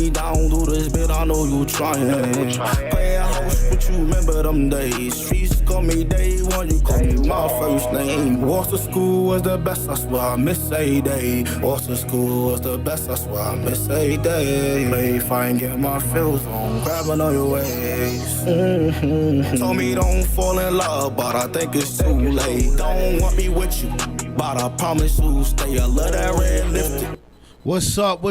me down, do this bit, I know you trying. Play a house, but you remember them days. Streets call me day one, you call me my first name. Walter school was the best, that's why I miss a day. Walter school was the best, that's why I miss a day. Play fine, get my feels on, grabbing on your waist. Told me don't fall in love, but I think it's too late. Don't want me with you, but I promise you stay. I love that red lifted. What's up,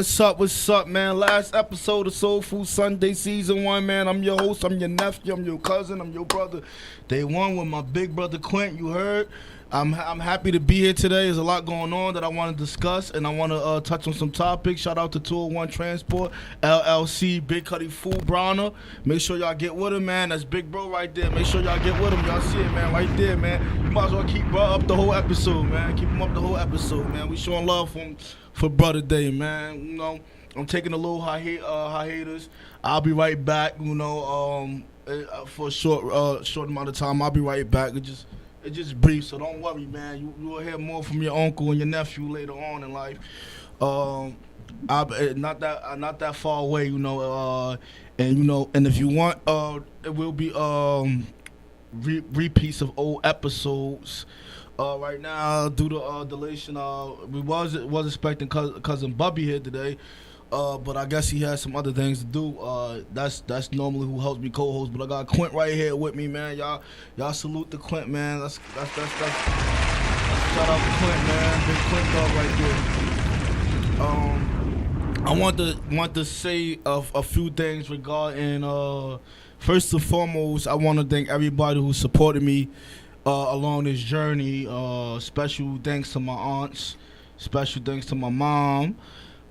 man? Last episode of Soulfood Sunday Season 1, man. I'm your host, I'm your nephew, I'm your cousin, I'm your brother. Day 1 with my big brother Quint, you heard? I'm happy to be here today. There's a lot going on that I want to discuss, and I want to touch on some topics. Shout out to 201 Transport, LLC, Big Cuddy Food Browner. Make sure y'all get with him, man. That's Big Bro right there. Make sure y'all get with him. Y'all see it, man, right there, man. You might as well keep bro up the whole episode, man. Keep him up the whole episode, man. We showing love for Brother Day, man. You know, I'm taking a little hiatus. I'll be right back, you know, for a short amount of time. I'll be right back. It's just brief, so don't worry, man. You will hear more from your uncle and your nephew later on in life. Not that far away, you know. And if you want, it will be repeats of old episodes. Right now, due to delation, we was expecting cousin Bubby here today, but I guess he has some other things to do. That's normally who helps me co-host, but I got Quint right here with me, man. Y'all salute the Quint, man. That's shout out to Quint, man. Big Quint dog right there. I want to say a few things regarding. First and foremost, I want to thank everybody who supported me along this journey. Special thanks to my aunts. Special thanks to my mom.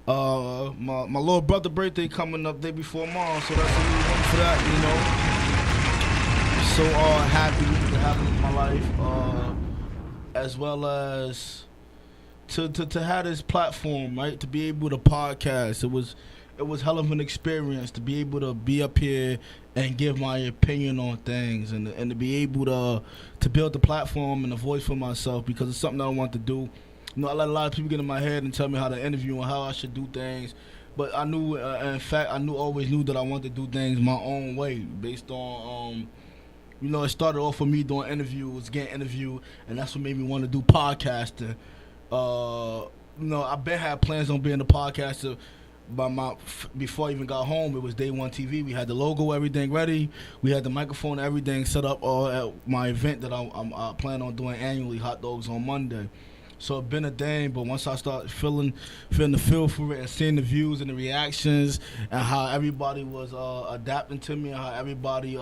My little brother birthday coming up day before mom, so that's a little one for that, you know. So happy to have him in my life, as well as to have this platform, right? To be able to podcast. It was hell of an experience to be able to be up here and give my opinion on things, and to be able to build the platform and a voice for myself, because it's something that I want to do. You know, I let a lot of people get in my head and tell me how to interview and how I should do things, but I knew, in fact, always knew that I wanted to do things my own way, based on, you know, it started off with me doing interviews, getting interviewed, and that's what made me want to do podcasting. You know, I had plans on being a podcaster. Before I even got home, it was Day 1 TV. We had the logo, everything ready. We had the microphone, everything set up at my event that I plan on doing annually, Hot Dogs on Monday. So it's been a day, but once I start feeling the feel for it and seeing the views and the reactions and how everybody was adapting to me and how everybody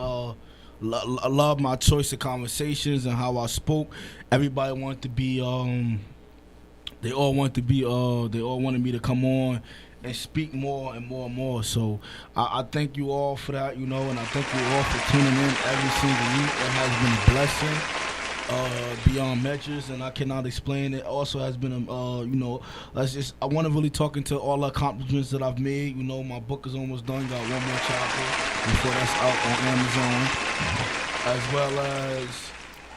loved my choice of conversations and how I spoke, everybody wanted to be they all wanted me to come on and speak more and more and more. So I thank you all for that, you know, and I thank you all for tuning in every single week. It has been a blessing beyond measures, and I cannot explain. It also has been you know, I want to really talk into all the accomplishments that I've made. You know, my book is almost done, got one more chapter before that's out on Amazon, as well as,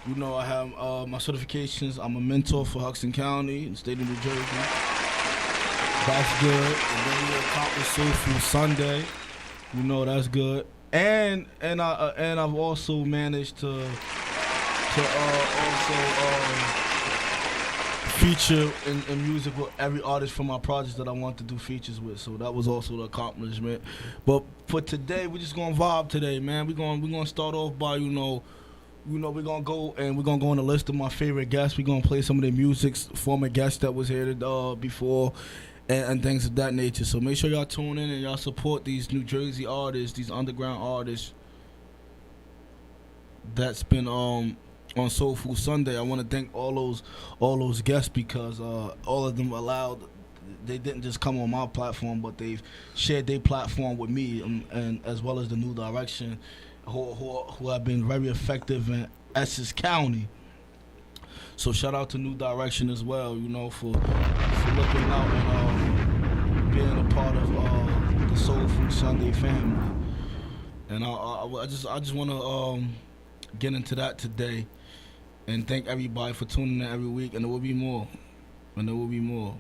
you know, I have my certifications. I'm a mentor for Huxton County in the state of New Jersey. That's good. And then we accomplished Soulfood Sunday. You know, that's good. And I've also managed to also feature in music with every artist from my projects that I want to do features with. So that was also the accomplishment. But for today, we're just gonna vibe today, man. We're gonna start off by, we're gonna go on the list of my favorite guests. We're gonna play some of the music, former guests that was here before, and things of that nature. So make sure y'all tune in and y'all support these New Jersey artists, these underground artists that's been on Soulfood Sunday. I want to thank all those guests, because all of them they didn't just come on my platform, but they've shared their platform with me, and as well as the New Direction, who have been very effective in Essex County. So shout out to New Direction as well, you know, for looking out and being a part of the Soulfood Sunday family. And I just want to get into that today, and thank everybody for tuning in every week. And there will be more,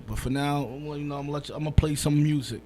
But for now, you know, I'm gonna play some music.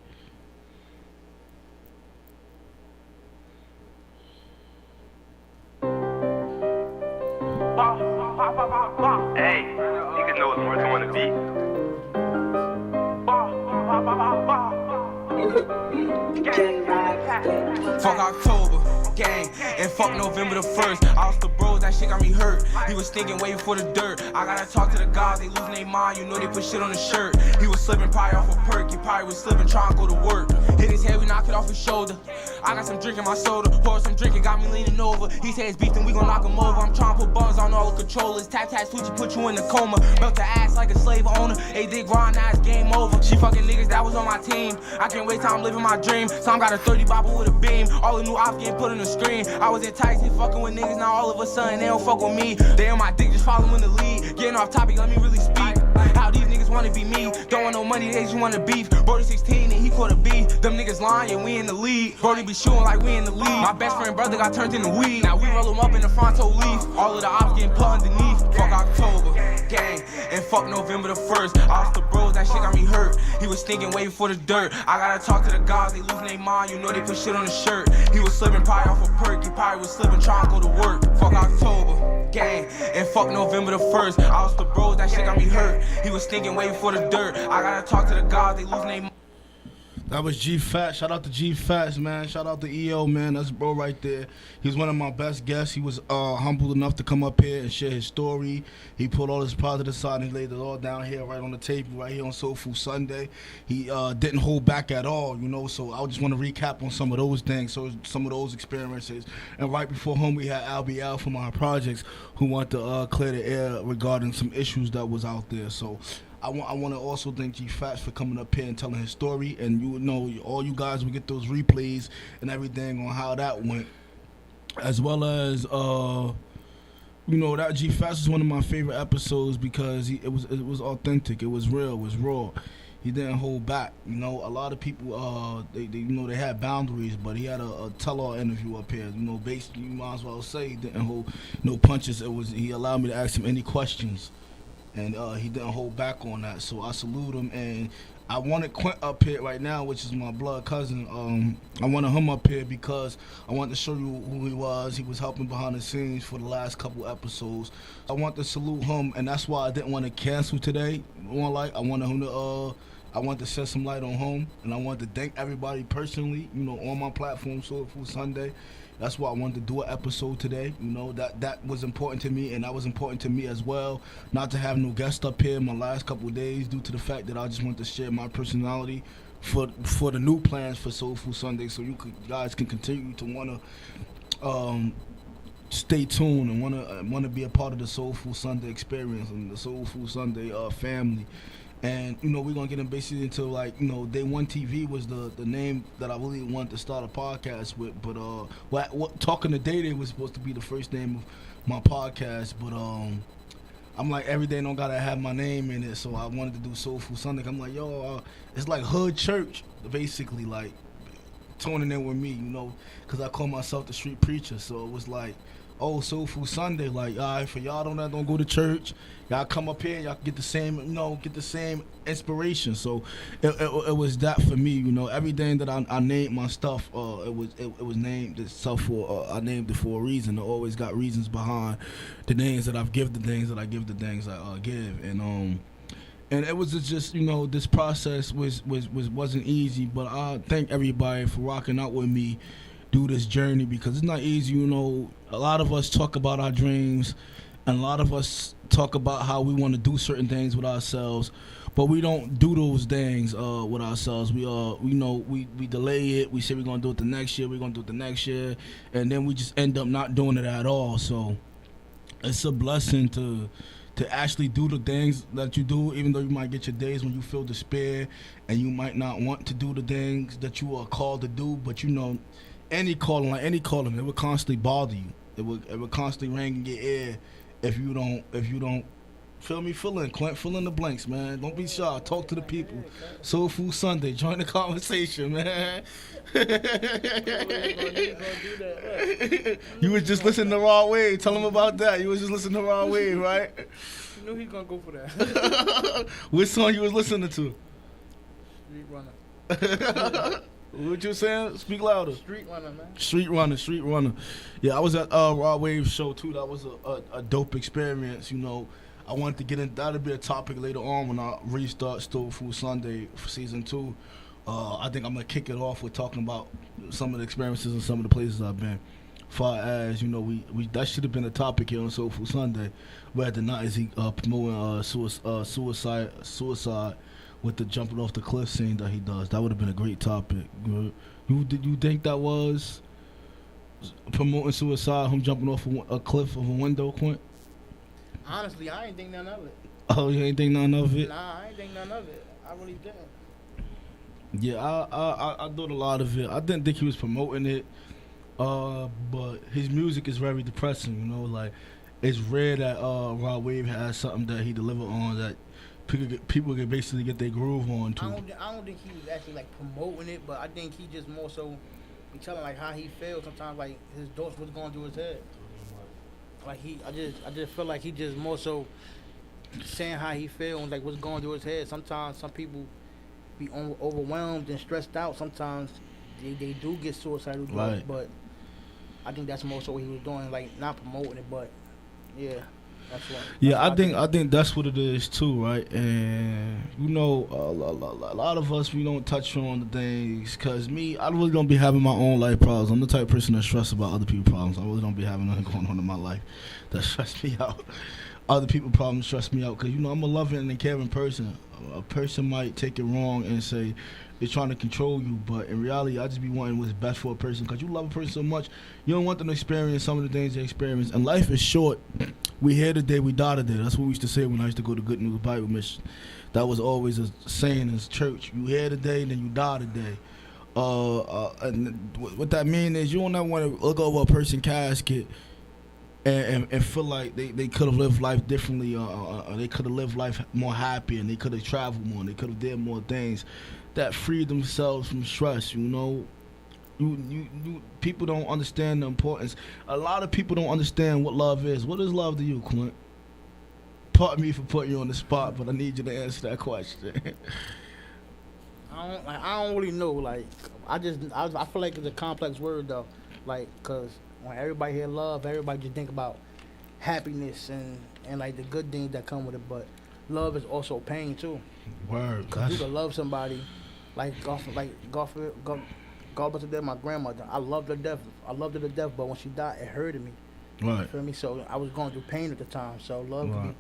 Fuck October, gang, and fuck November the 1st. I was the bros, that shit got me hurt. He was thinking way before the dirt. I gotta talk to the guys, they losing their mind. You know they put shit on the shirt. He was slipping probably off a perk. He probably was slipping trying to go to work. Hit his head, we knocked it off his shoulder. I got some drink in my soda, poured some drink and got me leaning over. He said it's beef, then we gon' knock him over. I'm trying to put buttons on all the controllers. Tap switch, put you in the coma. Belt the ass like a slave owner. They did grind, now it's game over. She fucking niggas that was on my team. I can't wait till I'm living my dream. Some got a 30 bobble with a beam. All the new ops getting put on the screen. I was in Tyson fucking with niggas, now all of a sudden they don't fuck with me. They on my dick just following the lead. Getting off topic, let me really speak. How these niggas wanna be me. Don't want no money, they just wanna beef. Brody 16 and he caught a B. Them niggas lying, we in the lead. Brody be shooting like we in the lead. My best friend brother got turned into weed. Now we roll him up in the fronto leaf. All of the ops getting put underneath. Fuck October, gang, and fuck November the 1st. I was the bros, that shit got me hurt. He was thinking way before the dirt. I gotta talk to the guys, they losing their mind. You know they put shit on the shirt. He was slipping probably off a perk. He probably was slipping trying to go to work. Fuck October, gang, and fuck November the 1st. I was the bros, that shit got me hurt. He was thinking way before the dirt. I gotta talk to the guys, they losing their mind. That was G Fat. Shout out to G Fats, man. Shout out to EO, man. That's bro right there. He's one of my best guests. He was humble enough to come up here and share his story. He put all his positive side and he laid it all down here right on the table, right here on Soulfood Sunday. He didn't hold back at all, you know, so I just want to recap on some of those things, so some of those experiences. And right before him, we had LBL from our projects who want to clear the air regarding some issues that was out there. So I want to also thank G Fats for coming up here and telling his story, and you know, all you guys will get those replays and everything on how that went, as well as you know, that G Fats is one of my favorite episodes because it was authentic, it was real, it was raw. He didn't hold back. You know, a lot of people they you know, they had boundaries, but he had a tell-all interview up here. You know, basically you might as well say he didn't hold no punches. He allowed me to ask him any questions. And he didn't hold back on that, so I salute him. And I wanted Quint up here right now, which is my blood cousin. I wanted him up here because I wanted to show you who he was. He was helping behind the scenes for the last couple episodes. I want to salute him, and that's why I didn't want to cancel today. I wanted him to. I want to shed some light on him, and I want to thank everybody personally, you know, on my platform, Soulfood Sunday. That's why I wanted to do an episode today. You know, that was important to me, and that was important to me as well. Not to have no guest up here my last couple of days due to the fact that I just want to share my personality for the new plans for Soulfood Sunday, so guys can continue to want to stay tuned and want to be a part of the Soulfood Sunday experience and the Soulfood Sunday family. And, you know, we're going to get them basically into, like, you know, Day One TV was the name that I really wanted to start a podcast with. But what Talking to Day Day was supposed to be the first name of my podcast. But I'm like, every day don't got to have my name in it. So I wanted to do Soulfood Sunday. I'm like, yo, it's like hood church, basically, like, tuning in with me, you know, because I call myself the street preacher. So it was like, oh, Soulfood Sunday, like, all right, for y'all don't go to church, y'all come up here, y'all get the same, you know, get the same inspiration. So it was that for me, you know. Everything that I named my stuff, it was named itself for. I named it for a reason. I always got reasons behind the names that I've give the things that I give the things I give, and it was just, you know, this process wasn't easy, but I thank everybody for rocking out with me through this journey, because it's not easy, you know. A lot of us talk about our dreams, and a lot of us talk about how we want to do certain things with ourselves, but we don't do those things with ourselves. We delay it. We say we're gonna do it the next year. We're gonna do it the next year, and then we just end up not doing it at all. So it's a blessing to actually do the things that you do, even though you might get your days when you feel despair and you might not want to do the things that you are called to do. But you know, any calling, it would constantly bother you. It would constantly ring in your ear if you don't fill in, Clint, fill in the blanks, man. Don't be shy. Talk to the people. Soulfood Sunday. Join the conversation, man. You was just listening the wrong way. Tell him about that. You was just listening the wrong way, right? You know he's gonna go for that. Which song you was listening to? Street Runner. What you saying? Speak louder. Street Runner, man. Street Runner. Yeah, I was at Raw Wave show too. That was a dope experience. You know, I wanted to get in. That'll be a topic later on when I restart Soulfood Sunday for season 2. I think I'm gonna kick it off with talking about some of the experiences and some of the places I've been. Far as we that should have been a topic here on Soulfood Sunday, where the night is he promoting suicide with the jumping off the cliff scene that he does. That would have been a great topic. Did you think that was promoting suicide? Him jumping off a cliff of a window, Quint? Honestly, I ain't think none of it. Oh, you ain't think none of it? Nah, I ain't think none of it. I really didn't. Yeah, I thought a lot of it. I didn't think he was promoting it. But his music is very depressing, like it's rare that Rod Wave has something that he delivered on that people can basically get their groove on to. I don't think he was actually like promoting it, but I think he just more so be telling like how he feels sometimes, like his thoughts was going through his head. Like I just feel like he just more so saying how he feels and like what's going through his head. Sometimes some people be overwhelmed and stressed out. Sometimes they do get suicidal, right. But I think that's more so what he was doing, like not promoting it, but yeah, that's what. Yeah, I think that's what it is too, right? And a lot of us we don't touch on the things, cause I really don't be having my own life problems. I'm the type of person that stress about other people's problems. I really don't be having nothing going on in my life that stress me out. Other people's problems stress me out, cause I'm a loving and caring person. A person might take it wrong and say they're trying to control you, but in reality, I just be wanting what's best for a person. Because you love a person so much, you don't want them to experience some of the things they experience. And life is short. We here today, we die today. That's what we used to say when I used to go to Good News Bible Mission. That was always a saying in church. You here today, then you die today. And what that means is you don't ever want to look over a person's casket and feel like they could have lived life differently, or they could have lived life more happy, and they could have traveled more, and they could have did more things that freed themselves from stress. You people don't understand the importance. A lot of people don't understand what love is. What is love to you, Clint? Pardon me for putting you on the spot, but I need you to answer that question. I don't really know. Like I feel like it's a complex word though. Like, cause when everybody hear love, everybody just think about happiness and like the good things that come with it. But love is also pain too. Word. Cause you can love somebody, God bless her dead, my grandmother. I loved her to death. But when she died, it hurted me. Right. You feel me? So I was going through pain at the time. So love, right.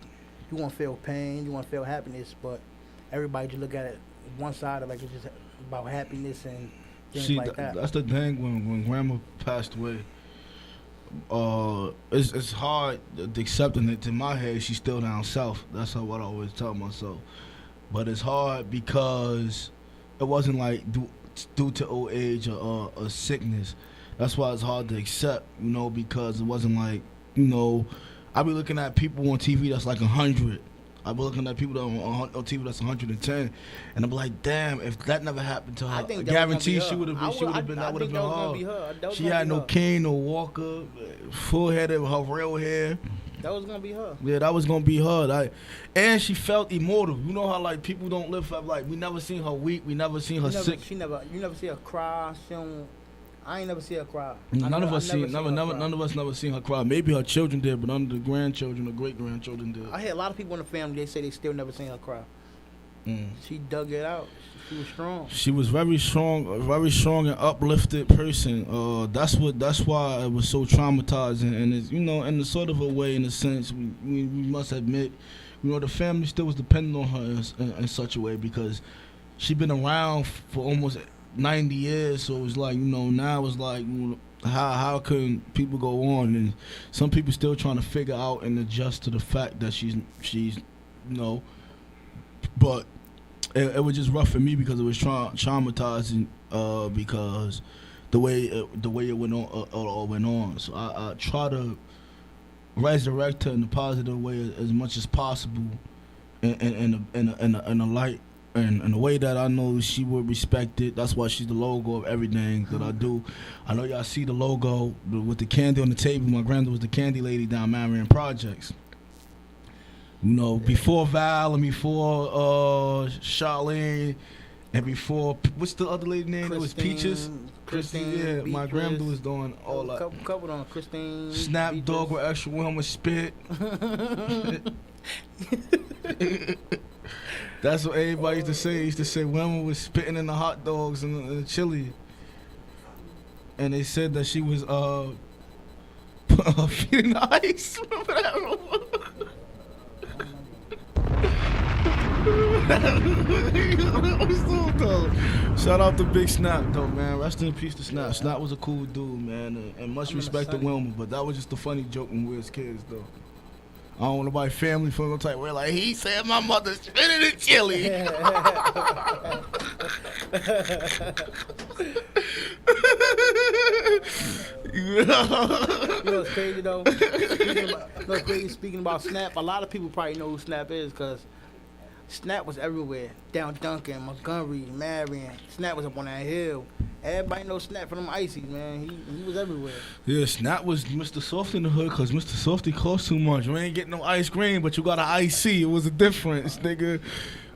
You want to feel pain, you want to feel happiness, but everybody just look at it one side of like it's just about happiness and things like that. That's the thing when grandma passed away. It's hard accepting it. In my head, she's still down south. That's what I always tell myself. But it's hard because it wasn't like due to old age or sickness. That's why it's hard to accept, because it wasn't like, I be looking at people on TV that's like 100. I be looking at people that on TV that's 110, and I'm like, damn, if that never happened to her, I guarantee she would have been. That would have been her. She had no cane, no walker, full head of her real hair. That was gonna be her. Yeah, that was gonna be her. And she felt immortal. You know how like people don't live forever. Like we never seen her weak. We never seen her sick. You never see her cry. I ain't never see her cry. None of us never seen her cry. Maybe her children did, but none of the grandchildren or great grandchildren did. I hear a lot of people in the family. They say they still never seen her cry. She dug it out. She was strong. She was very strong and uplifted person. That's why it was so traumatizing, and it's, in a sort of a way, in a sense, we must admit, the family still was dependent on her in such a way because she'd been around for almost 90 years. So it's like, now it's like, how can people go on? And some people still trying to figure out and adjust to the fact that she's but it was just rough for me because it was traumatizing because the way it went on. So I try to resurrect her in a positive way as much as possible, in a light and in a way that I know she would respect it. That's why she's the logo of everything that I do. I know y'all see the logo with the candy on the table. My grandmother was the candy lady down Marion Projects. Before Val and before Charlene and before, what's the other lady name? It was Peaches. Christine, yeah. Beatrice, my grandmother was doing all that. Couple on Christine. Snap Beatrice. Dog with extra Wilma spit. That's what everybody used to say. They used to say Wilma was spitting in the hot dogs and the chili. And they said that she was feeding the ice. Remember that? Shout out to Big Snap though, man. Rest in peace to Snap. Snap was a cool dude, man, and much respect to Wilma. But that was just a funny joke when we was kids, though. I don't want nobody family from no type where like he said my mother spitting in chili. You know what's crazy though? Speaking about Snap, a lot of people probably know who Snap is because Snap was everywhere. Down Duncan, Montgomery, Marion. Snap was up on that hill. Everybody knows Snap from them ices, man. He was everywhere. Yeah, Snap was Mr. Softy in the hood because Mr. Softy cost too much. You ain't getting no ice cream, but you got an icy. It was a difference, nigga.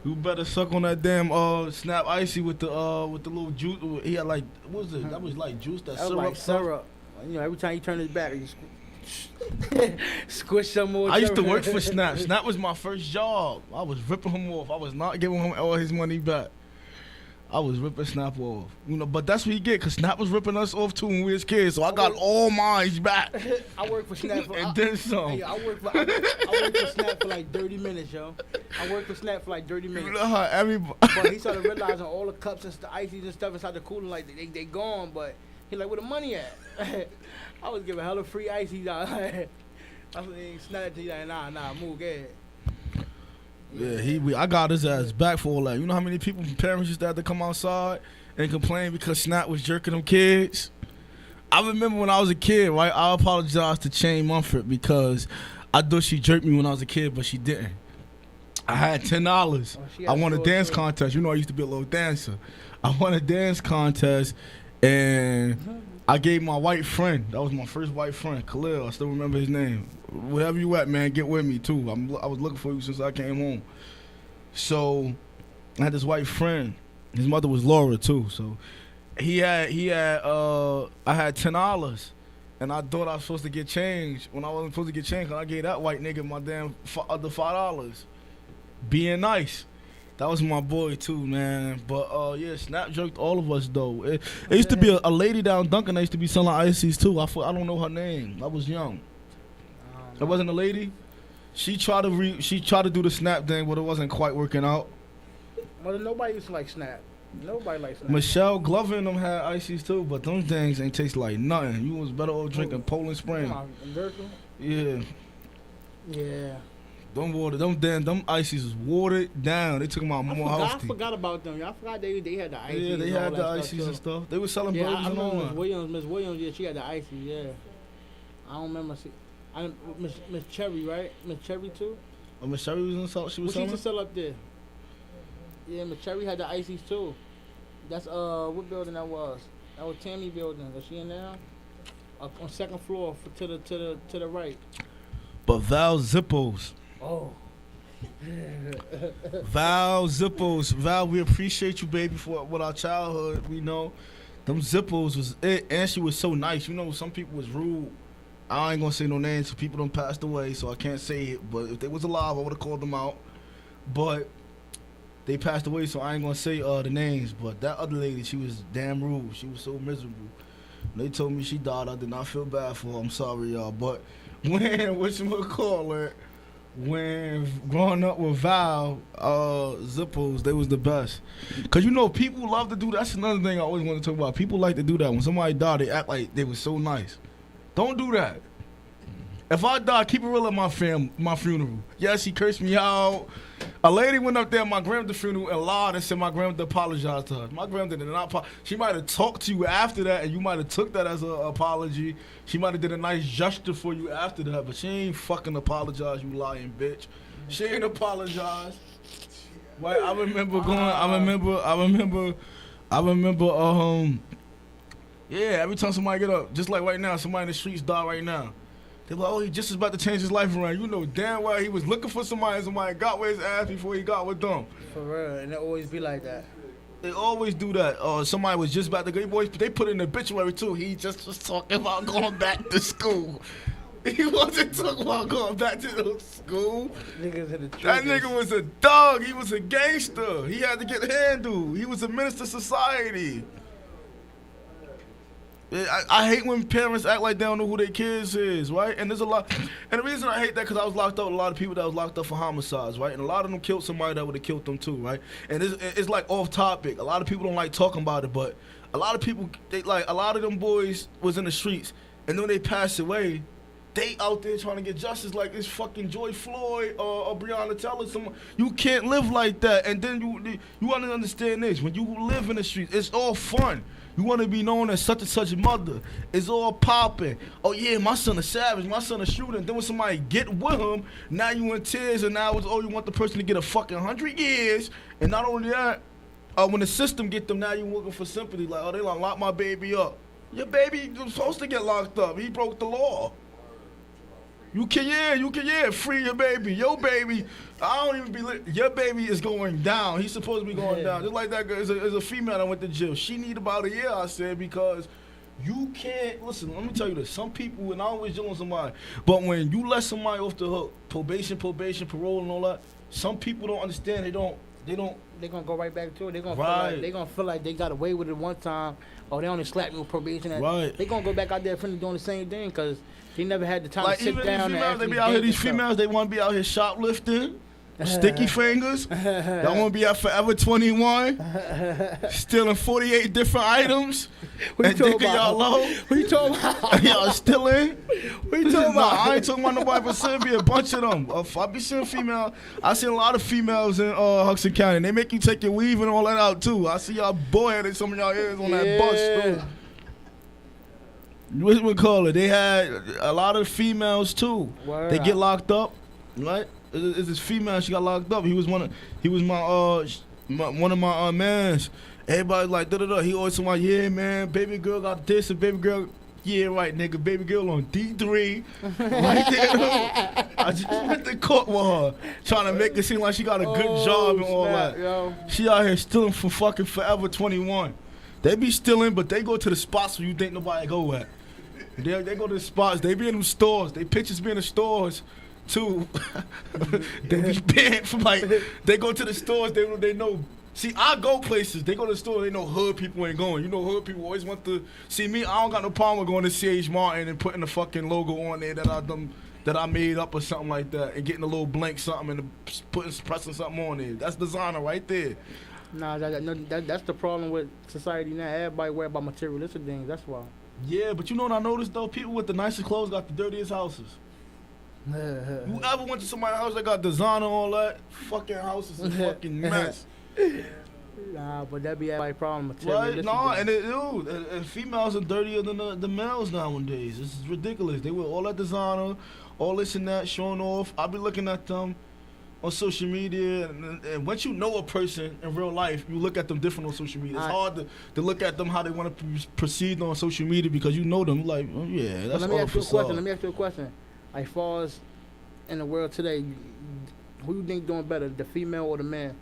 You better suck on that damn Snap icy with the little juice. He had like, what was it? That was like juice, that syrup. Like syrup. You know, every time you turn his back, you squish some more. I used to work for Snap. Snap was my first job. I was ripping him off. I was not giving him all his money back. I was ripping Snap off. You know, but that's what you get, because Snap was ripping us off too when we was kids, so I got all mine back. I worked for Snap for... and then some. Hey, I worked for Snap for like 30 minutes, yo. I worked for Snap for like 30 minutes. You know how everybody... But he started realizing all the cups and the ices and stuff inside the cooler, like, they gone, but he like, where the money at? I was giving hella free ices out. I was like, Snap to you, like, nah, move, get it. Yeah, I got his ass back for all that. You know how many people, parents used to have to come outside and complain because Snap was jerking them kids? I remember when I was a kid, right? I apologized to Chain Mumford because I thought she jerked me when I was a kid, but she didn't. I had $10. I won a dance contest. You know I used to be a little dancer. I won a dance contest, and I gave my white friend. That was my first white friend, Khalil. I still remember his name. Wherever you at, man, get with me too. I was looking for you since I came home. So I had this white friend. His mother was Laura too. So I had $10, and I thought I was supposed to get change when I wasn't supposed to get change. Cause I gave that white nigga my damn other $5. Being nice. That was my boy too, man. But yeah, Snap jerked all of us though. It used to be a lady down Duncan that used to be selling ices too. I don't know her name. I was young. It wasn't a lady. She tried to do the Snap thing, but it wasn't quite working out. Well, nobody used to like Snap. Nobody likes Snap. Michelle Glover and them had ices too, but them things ain't taste like nothing. You was better off drinking Poland Spring. Yeah. Yeah. Them ices was watered down. They took them out more healthy. I forgot about them. I forgot they had the ices. Yeah, they had the ices and stuff. They were selling burgers and all that. Miss Williams, yeah, she had the ices, yeah. I don't remember. Miss Cherry, right? Miss Cherry too? Oh, Miss Cherry was in salt. She was selling? She used to sell up there. Yeah, Miss Cherry had the ices too. That's what building that was? That was Tammy building. Was she in there? On second floor to the right. But Val Zippos. Oh. Val Zippos. Val, we appreciate you, baby, for with our childhood. We know them Zippos was it, and she was so nice. You know, some people was rude. I ain't gonna say no names, so people done passed away, so I can't say it. But if they was alive, I would have called them out. But they passed away, so I ain't gonna say the names. But that other lady, she was damn rude. She was so miserable. When they told me she died, I did not feel bad for her. I'm sorry, y'all. But when growing up with Val, Zippos, they was the best. Cause you know people love to do that. That's another thing I always want to talk about. People like to do that. When somebody died, they act like they was so nice. Don't do that. If I die, keep it real at my funeral. Yeah, she cursed me out. A lady went up there at my grandmother's funeral and lied and said my grandmother apologized to her. My grandmother did not. She might have talked to you after that, and you might have took that as an apology. She might have did a nice gesture for you after that, but she ain't fucking apologize, you lying bitch. She ain't apologize. Right? I remember. Yeah, every time somebody get up, just like right now, somebody in the streets die right now. They're like, oh, he just about to change his life around. You know damn well he was looking for somebody and somebody got with his ass before he got with them. For real, and it always be like that. They always do that. Somebody was just about to go, boys, they put in the obituary too. He just was talking about going back to school. He wasn't talking about going back to the school. Niggas in the That nigga was a dog. He was a gangster. He had to get handled. He was a minister of society. I hate when parents act like they don't know who their kids is, right? And there's a lot, and the reason I hate that because I was locked up with a lot of people that was locked up for homicides, right? And a lot of them killed somebody that would have killed them too, right? And it's like off topic. A lot of people don't like talking about it, but a lot of people, a lot of them boys was in the streets, and then when they passed away, they out there trying to get justice like it's fucking Joy Floyd or Breonna Taylor. You can't live like that. And then you want to understand this. When you live in the streets, it's all fun. You want to be known as such and such mother. It's all popping. Oh, yeah, my son a savage. My son a shooter. And then when somebody get with him, now you in tears. And now it's, you want the person to get a fucking 100 years. And not only that, when the system get them, now you looking for sympathy. Like, they like lock my baby up. Your baby was supposed to get locked up. He broke the law. You can, free your baby. Your baby, I don't even be, your baby is going down. He's supposed to be going down. Just like that girl, is a female that went to jail. She need about a year, I said, because you can't, listen, let me tell you this. Some people, and I always deal with somebody, but when you let somebody off the hook, probation, parole and all that, some people don't understand. They gonna go right back to it. They gonna feel like they got away with it one time, or they only slapped me with probation. Right. They gonna go back out there doing the same thing because they never had the time to sit down. Females, they be out here. These females, they want to be out here shoplifting, sticky fingers. They want to be out Forever 21, stealing 48 different items. What you talking about? Y'all low. What you talking about? Y'all stealing. What you talking about? I ain't talking about nobody, but there be a bunch of them. I be seeing female. I seen a lot of females in Hudson County. They make you take your weave and all that out too. I see y'all boy some of y'all ears on that bus too. What we call it? They had a lot of females too. Word. They get locked up, right? It's this female. She got locked up. He was one of my mans. Everybody like da da da. He always like, yeah, man, baby girl got this and baby girl. Yeah, right, nigga. Baby girl on D3. Right there. I just went to court with her, trying to make it seem like she got a good job and all that. Yo. She out here stealing from fucking Forever 21. They be stealing, but they go to the spots where you think nobody go at. They go to the spots. They be in them stores. They pictures be in the stores too. They be banned from like. They go to the stores. They know. See, I go places. They go to the store. They know hood people ain't going. You know, hood people always want to see me. I don't got no problem with going to C.H. Martin and putting the fucking logo on there that I made up or something like that, and getting a little blank something and pressing something on there. That's designer right there. Nah, that's the problem with society now. Everybody worry about materialistic things. That's why. Yeah, but you know what I noticed though? People with the nicest clothes got the dirtiest houses. You ever went to somebody's house that got designer and all that? Fucking house is a fucking mess. Nah, but that be everybody's problem. Right? No, and females are dirtier than the males nowadays. This is ridiculous. They wear all that designer, all this and that, showing off. I be looking at them on social media, and once you know a person in real life, you look at them different on social media. It's hard to look at them how they want to proceed on social media because you know them. Like, oh yeah, that's all facade. Let me ask you a question. Like, far as in the world today, who you think doing better, the female or the man?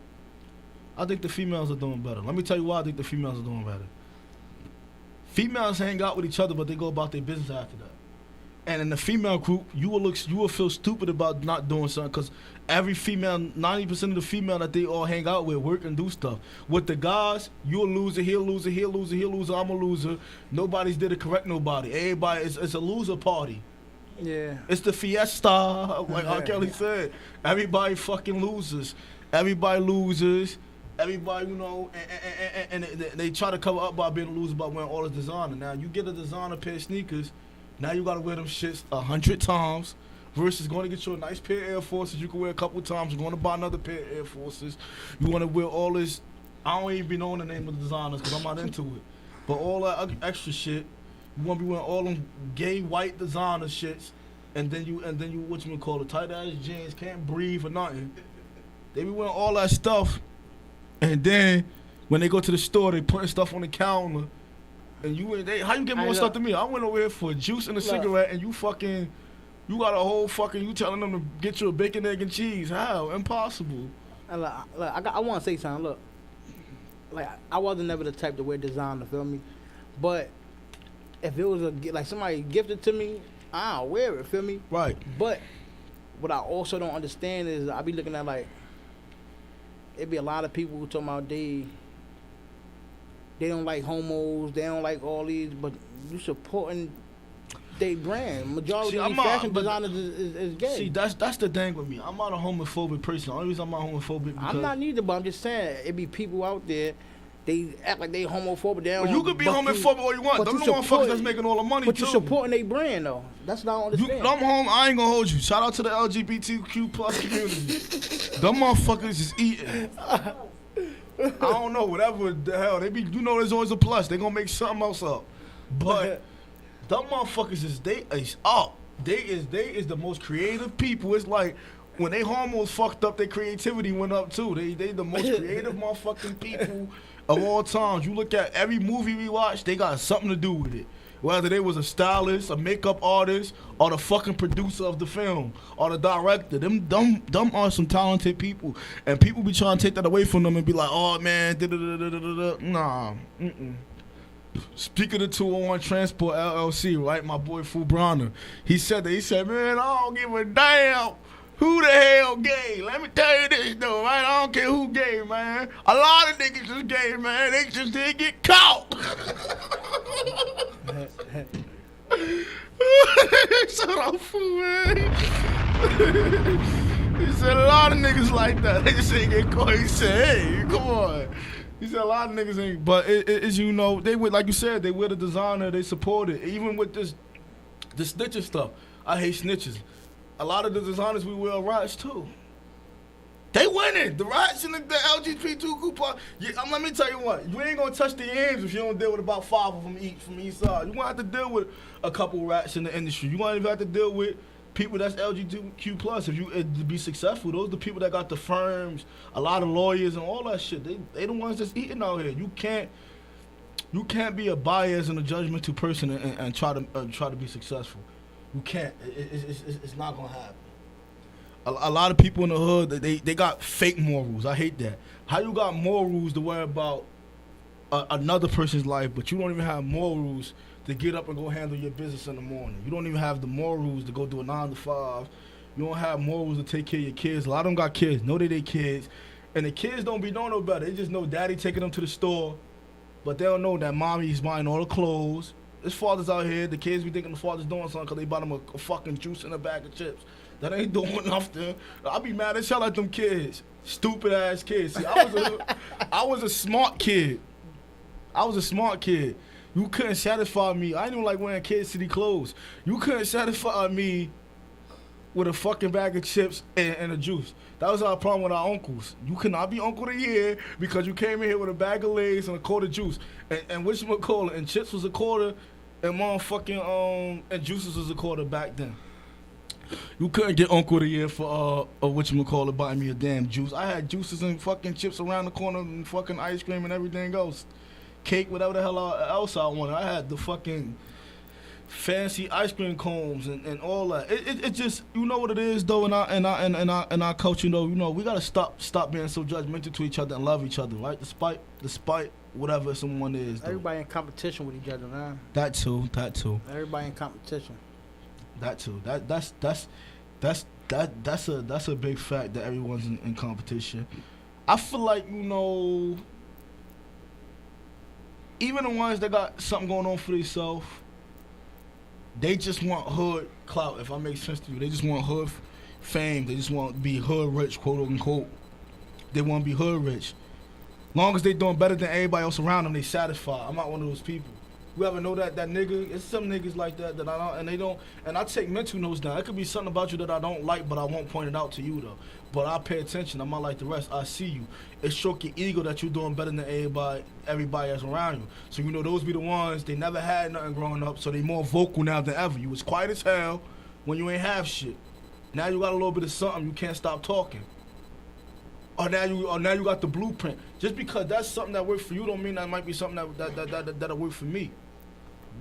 I think the females are doing better. Let me tell you why I think the females are doing better. Females hang out with each other, but they go about their business after that. And in the female group, you will feel stupid about not doing something because every female, 90% of the female that they all hang out with work and do stuff. With the guys, you're a loser, he'll loser, he'll loser, he'll loser, I'm a loser. Nobody's there to correct nobody. Everybody, it's a loser party. Yeah. It's the fiesta, like R. Kelly said. Everybody fucking loses. Everybody loses. Everybody, you know, and they try to cover up by being a loser by wearing all this designer. Now, you get a designer pair of sneakers, now you got to wear them shits 100 times versus going to get you a nice pair of Air Forces you can wear a couple times. You're going to buy another pair of Air Forces. You want to wear all this. I don't even be knowing the name of the designers because I'm not into it. But all that extra shit, you want to be wearing all them gay white designer shits, and then you what you call it, tight ass jeans, can't breathe or nothing. They be wearing all that stuff, and then when they go to the store, they putting stuff on the counter. And how you get more stuff than me? I went over here for a juice and a cigarette, and you got a whole fucking, you telling them to get you a bacon, egg, and cheese. How? Impossible. I want to say something. Look, like, I wasn't never the type to wear designer, feel me? But if it was like somebody gifted to me, I don't wear it, feel me? Right. But what I also don't understand is I be looking at like it be a lot of people who talking about they don't like homos, they don't like all these, but you supporting they brand. Majority of these fashion designers is gay. See, that's the thing with me. I'm not a homophobic person. The only reason I'm not homophobic because I'm not neither, but I'm just saying it be people out there. They act like they homophobic. They well, you could be homophobic all you want. Them the motherfuckers that's making all the money but too. But you supporting their brand though. That's what I don't understand. I ain't gonna hold you. Shout out to the LGBTQ plus community. Them motherfuckers is eating. I don't know, whatever the hell they be. You know, there's always a plus. They gonna make something else up. But them motherfuckers is up. They is the most creative people. It's like when they hormones fucked up, their creativity went up too. They the most creative motherfucking people of all times. You look at every movie we watch, they got something to do with it. Whether they was a stylist, a makeup artist, or the fucking producer of the film, or the director. Them are some talented people. And people be trying to take that away from them and be like, oh man, nah. Speaking of 201 Transport LLC, right? My boy Fu Bronner. He said, man, I don't give a damn who the hell gay. Let me tell you this though, right? I don't care who gay, man. A lot of niggas is gay, man. They just didn't get caught. Shut up, Fu, man. He said a lot of niggas like that. They just ain't get caught. He said, hey, come on. He said a lot of niggas ain't, but it's you know, they would, like you said, they with the designer, they support it. Even with the snitching stuff. I hate snitches. A lot of the designers we wear rats too. They winning. The rats and the LGBTQ plus. Let me tell you what, you ain't gonna touch the yams if you don't deal with about 5 of them each from each side. You gonna have to deal with a couple rats in the industry. You gonna even have to deal with people that's LGBTQ plus. If you to be successful, those are the people that got the firms, a lot of lawyers and all that shit. They the ones that's eating out here. You can't be a biased and a judgmental person and try to be successful. You can't. It's not gonna happen. A lot of people in the hood, they got fake morals. I hate that. How you got morals to worry about another person's life, but you don't even have morals to get up and go handle your business in the morning. You don't even have the morals to go do a 9 to 5. You don't have morals to take care of your kids. A lot of them got kids. Know they kids. And the kids don't be knowing no better. They just know daddy taking them to the store, but they don't know that mommy's buying all the clothes. There's fathers out here, the kids be thinking the father's doing something because they bought them a fucking juice and a bag of chips. That ain't doing nothing. I be mad as hell at them kids. Stupid ass kids. See, I was a smart kid. You couldn't satisfy me. I didn't even like wearing Kid City clothes. You couldn't satisfy me with a fucking bag of chips and a juice. That was our problem with our uncles. You could not be Uncle of the Year because you came in here with a bag of Lay's and a quart of juice. And whatchamacallit, and chips was a quarter, and motherfucking and juices was a quarter back then. You couldn't get Uncle of the Year for whatchamacallit buying me a damn juice. I had juices and fucking chips around the corner and fucking ice cream and everything else. Cake, whatever the hell else I wanted. I had the fucking fancy ice cream cones and all that. It just, you know what it is though, in our culture though, you know, we gotta stop being so judgmental to each other and love each other, right? Despite whatever someone is. Though. Everybody in competition with each other, man. That too. Everybody in competition. That too. That's a big fact that everyone's in competition. I feel like, you know, even the ones that got something going on for themselves, they just want hood clout, if I make sense to you. They just want hood fame. They just want to be hood rich, quote unquote. They want to be hood rich. Long as they doing better than everybody else around them, they satisfied. I'm not one of those people. You ever know that nigga? It's some niggas like that I don't, and they don't, and I take mental notes down. It could be something about you that I don't like, but I won't point it out to you though. But I pay attention. I'm not like the rest. I see you. It stroke your ego that you're doing better than everybody else around you. So you know those be the ones, they never had nothing growing up, so they more vocal now than ever. You was quiet as hell when you ain't have shit. Now you got a little bit of something, you can't stop talking. Or now you got the blueprint. Just because that's something that worked for you don't mean that might be something that'll work for me.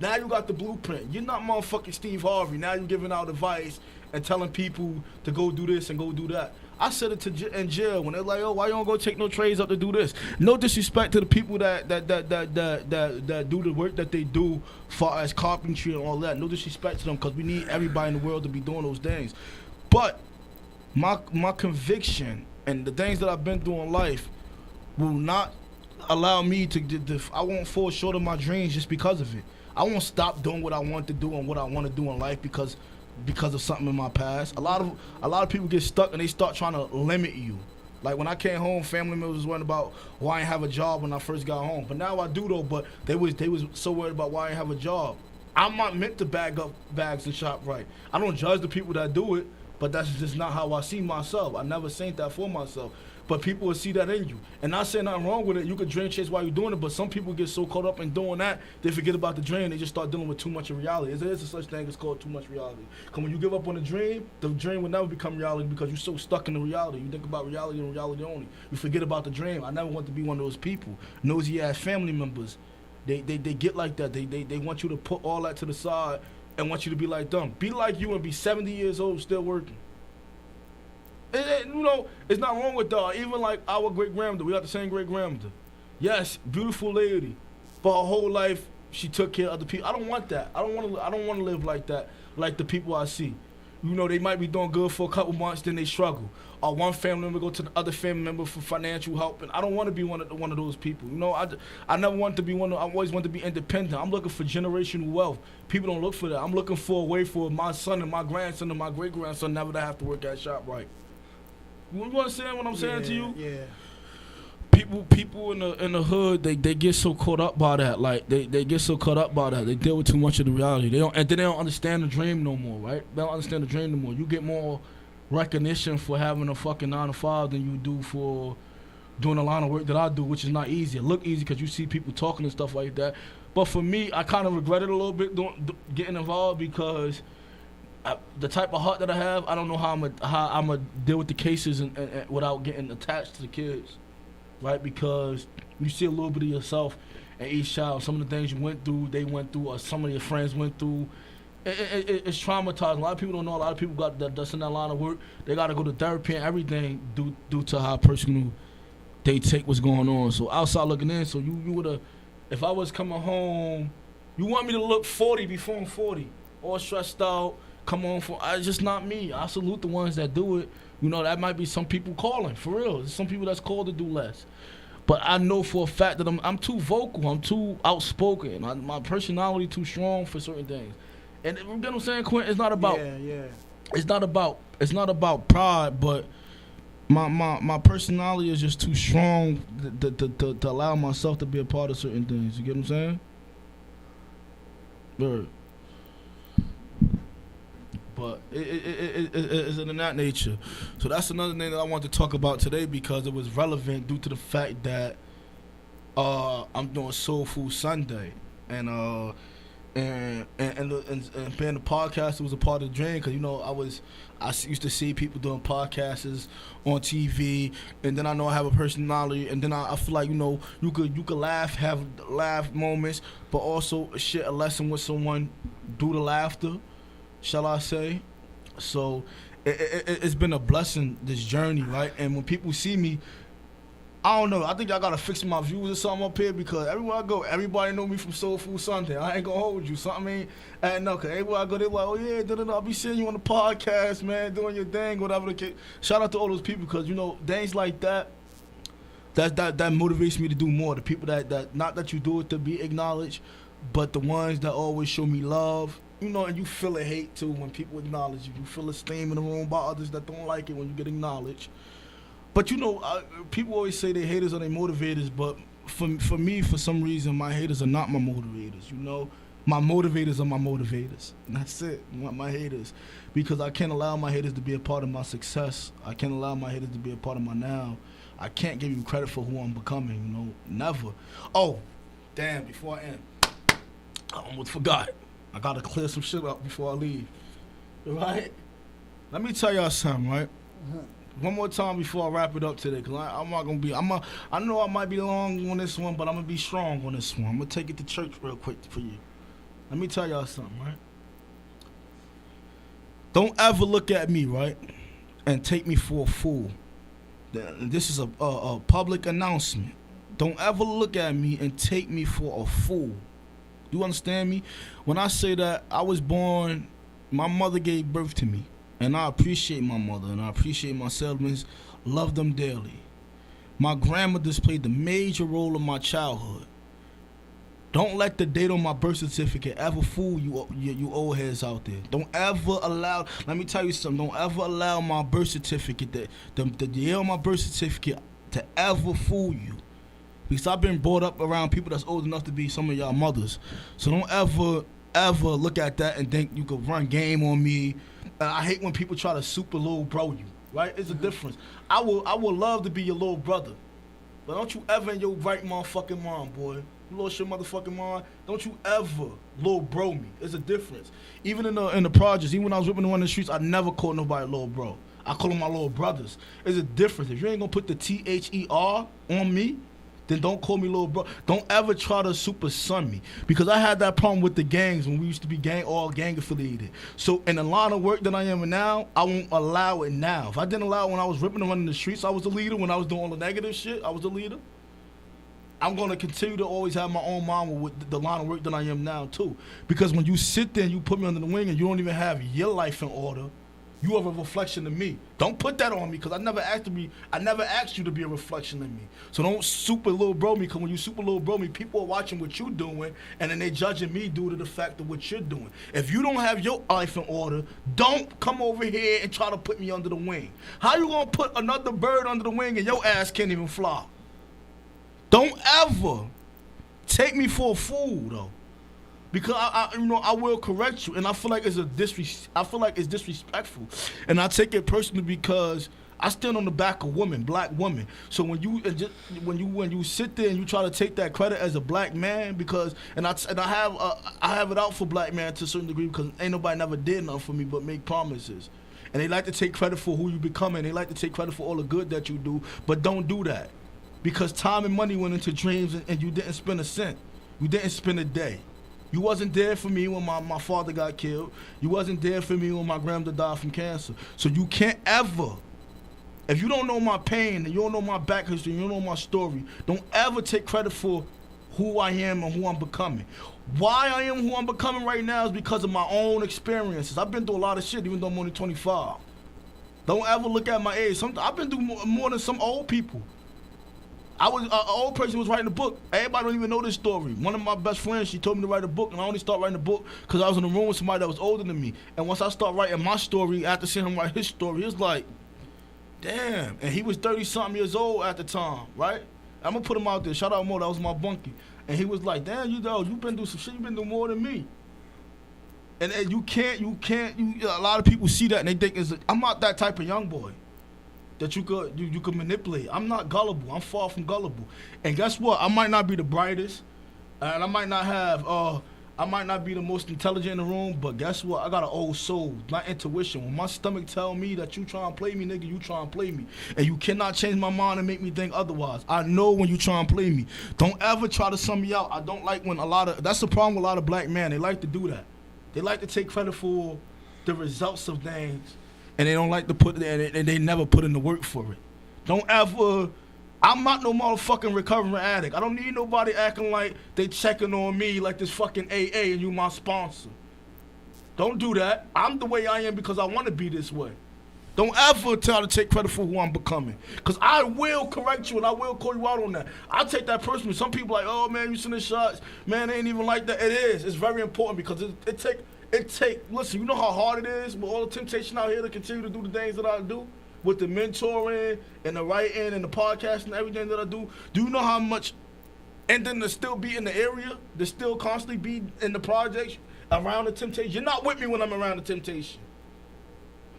Now you got the blueprint. You're not motherfucking Steve Harvey. Now you're giving out advice and telling people to go do this and go do that. I said it in jail when they're like, "Oh, why you don't go take no trades up to do this?" No disrespect to the people that do the work that they do, far as carpentry and all that. No disrespect to them, because we need everybody in the world to be doing those things. But my conviction and the things that I've been through in life will not allow me to I won't fall short of my dreams just because of it. I won't stop doing what I want to do and what I want to do in life because of something in my past. A lot of people get stuck and they start trying to limit you. Like when I came home, family members was worried about why I didn't have a job when I first got home. But now I do though. But they was so worried about why I didn't have a job. I'm not meant to bag up bags and shop right. I don't judge the people that do it, but that's just not how I see myself. I never seen that for myself. But people will see that in you. And not saying nothing wrong with it. You could dream chase while you're doing it, but some people get so caught up in doing that, they forget about the dream. They just start dealing with too much of reality. There is a such thing as called too much reality. Because when you give up on the dream will never become reality because you're so stuck in the reality. You think about reality and reality only. You forget about the dream. I never want to be one of those people. Nosy ass family members. They get like that. They want you to put all that to the side and want you to be like them. Be like you and be 70 years old still working. You know, it's not wrong with that. Even like our great grandmother, we got the same great grandmother. Yes, beautiful lady, but her whole life she took care of other people. I don't want that. I don't want to live like that. Like the people I see, you know, they might be doing good for a couple months, then they struggle. Or one family member go to the other family member for financial help, and I don't want to be one of those people. You know, I never want to be one. I always want to be independent. I'm looking for generational wealth. People don't look for that. I'm looking for a way for my son and my grandson and my great grandson never to have to work at ShopRite. You understand what I'm saying to you? Yeah. People in the hood, they get so caught up by that. Like they get so caught up by that. They deal with too much of the reality. They don't understand the dream no more, right? They don't understand the dream no more. You get more recognition for having a fucking 9 to 5 than you do for doing a line of work that I do, which is not easy. It look easy because you see people talking and stuff like that. But for me, I kind of regret it a little bit getting involved because the type of heart that I have, I don't know how I'm gonna deal with the cases and without getting attached to the kids, right? Because you see a little bit of yourself in each child. Some of the things you went through, they went through, or some of your friends went through. It's traumatizing. A lot of people don't know. A lot of people that's in that line of work. They got to go to therapy and everything due to how personal they take what's going on. So outside looking in, so you would have, if I was coming home, you want me to look 40 before I'm 40, all stressed out. Come on, it's just not me. I salute the ones that do it. You know, that might be some people calling, for real. There's some people that's called to do less. But I know for a fact that I'm too vocal. I'm too outspoken. My personality too strong for certain things. And you know what I'm saying, Quentin? It's not about. Yeah. It's not about pride, but my personality is just too strong to allow myself to be a part of certain things. You get what I'm saying? Word. But it's in that nature. So that's another thing that I want to talk about today because it was relevant due to the fact that I'm doing Soulfood Sunday, and being a podcast, it was a part of the dream because, you know, I used to see people doing podcasts on TV, and then I know I have a personality, and then I feel like, you know, you could laugh, have laugh moments, but also share a lesson with someone through the laughter, shall I say. So it's been a blessing, this journey, right? And when people see me, I don't know, I think I gotta fix my views or something up here because everywhere I go, everybody know me from Soulfood Sunday. I ain't gonna hold you. Something ain't no, cause everywhere I go, they're like, oh yeah, I'll be seeing you on the podcast, man, doing your thing, whatever the case. Shout out to all those people because, you know, things like that motivates me to do more. The people that not that you do it to be acknowledged, but the ones that always show me love. You know, and you feel a hate too when people acknowledge you. You feel esteem in the room by others that don't like it when you get acknowledged. But you know, people always say they haters are their motivators, but for me, for some reason, my haters are not my motivators. You know, my motivators are my motivators. And that's it, my haters. Because I can't allow my haters to be a part of my success. I can't allow my haters to be a part of my now. I can't give you credit for who I'm becoming, you know, never. Oh, damn, before I end, I almost forgot. I gotta clear some shit up before I leave. Right? Let me tell y'all something, right? One more time before I wrap it up today, because I'm not gonna be, I know I might be long on this one, but I'm gonna be strong on this one. I'm gonna take it to church real quick for you. Let me tell y'all something, right? Don't ever look at me, right? and take me for a fool. This is a public announcement. Don't ever look at me and take me for a fool. You understand me? When I say that, I was born, my mother gave birth to me. And I appreciate my mother and I appreciate my siblings. Love them dearly. My grandmother's played the major role in my childhood. Don't let the date on my birth certificate ever fool you old heads out there. Don't ever allow, let me tell you something, don't ever allow my birth certificate, the year on my birth certificate to ever fool you. Because I've been brought up around people that's old enough to be some of y'all mothers. So don't ever look at that and think you could run game on me. I hate when people try to super little bro you, right? It's a difference. I would love to be your little brother. But don't you ever in your right motherfucking mind, boy. You lost your motherfucking mind. Don't you ever little bro me. There's a difference. Even in the projects, even when I was whipping around the streets, I never called nobody little bro. I call them my little brothers. There's a difference. If you ain't gonna put the THER on me, then don't call me little bro. Don't ever try to super son me. Because I had that problem with the gangs when we used to be all gang affiliated. So in the line of work that I am in now, I won't allow it now. If I didn't allow it when I was ripping around in the streets, I was the leader. When I was doing all the negative shit, I was the leader. I'm going to continue to always have my own mind with the line of work that I am now, too. Because when you sit there and you put me under the wing and you don't even have your life in order, you are a reflection of me. Don't put that on me because I never asked you to be a reflection of me. So don't super little bro me, because when you super little bro me, people are watching what you're doing and then they judging me due to the fact of what you're doing. If you don't have your life in order, don't come over here and try to put me under the wing. How you going to put another bird under the wing and your ass can't even fly? Don't ever take me for a fool, though, because I will correct you, and I feel like it's disrespectful, and I take it personally because I stand on the back of women, black women. So when you sit there and you try to take that credit as a black man, because I have it out for black man to a certain degree, because ain't nobody never did nothing for me but make promises, and they like to take credit for who you becoming. They like to take credit for all the good that you do, but don't do that. Because time and money went into dreams and you didn't spend a cent. You didn't spend a day. You wasn't there for me when my father got killed. You wasn't there for me when my grandmother died from cancer. So you can't ever, if you don't know my pain and you don't know my back history, you don't know my story, don't ever take credit for who I am and who I'm becoming. Why I am who I'm becoming right now is because of my own experiences. I've been through a lot of shit even though I'm only 25. Don't ever look at my age. I've been through more than some old people. An old person was writing a book. Everybody don't even know this story. One of my best friends, she told me to write a book, and I only started writing a book because I was in a room with somebody that was older than me. And once I start writing my story, after seeing him write his story, it's like, damn. And he was 30-something years old at the time, right? I'm going to put him out there. Shout out Mo, that was my bunkie. And he was like, damn, you've been through some shit. You've been through more than me. And you can't, a lot of people see that, and they think, I'm not that type of young boy that you could manipulate. I'm not gullible. I'm far from gullible. And guess what? I might not be the brightest, and I might not be the most intelligent in the room, but guess what? I got an old soul, my intuition. When my stomach tell me that you try and play me, nigga, you try and play me. And you cannot change my mind and make me think otherwise. I know when you try and play me. Don't ever try to sum me out. I don't like when that's the problem with a lot of black men. They like to do that. They like to take credit for the results of things, and they don't like to and they never put in the work for it. Don't ever, I'm not no motherfucking recovering addict. I don't need nobody acting like they checking on me like this fucking AA and you my sponsor. Don't do that. I'm the way I am because I want to be this way. Don't ever try to take credit for who I'm becoming, because I will correct you and I will call you out on that. I'll take that personally. Some people like, oh man, you sending shots. Man, it ain't even like that. It is. It's very important because listen, you know how hard it is with all the temptation out here to continue to do the things that I do with the mentoring and the writing and the podcast and everything that I do. Do you know how much, and then to still be in the area, to still constantly be in the projects around the temptation. You're not with me when I'm around the temptation.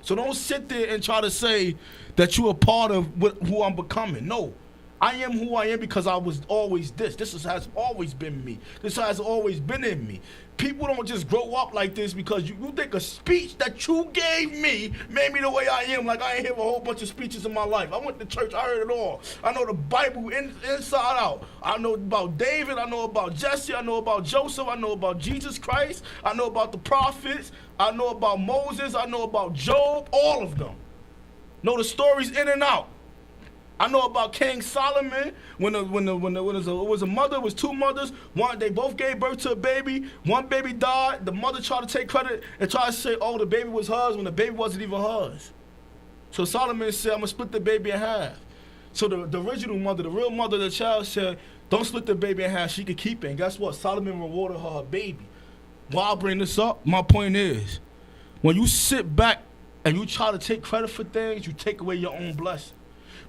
So don't sit there and try to say that you're a part of who I'm becoming. No. I am who I am because I was always this. Has always been me. This has always been in me. People don't just grow up like this because you think a speech that you gave me made me the way I am. Like I ain't hear a whole bunch of speeches in my life. I went to church, I heard it all. I know the Bible inside out. I know about David, I know about Jesse, I know about Joseph, I know about Jesus Christ, I know about the prophets, I know about Moses, I know about Job, all of them. Know the stories in and out. I know about King Solomon when it was a mother, it was two mothers. One, they both gave birth to a baby. One baby died. The mother tried to take credit and tried to say, oh, the baby was hers when the baby wasn't even hers. So Solomon said, I'm gonna split the baby in half. So the original mother, the real mother of the child said, don't split the baby in half, she could keep it. And guess what? Solomon rewarded her baby. Why I bring this up? My point is, when you sit back and you try to take credit for things, you take away your own blessing.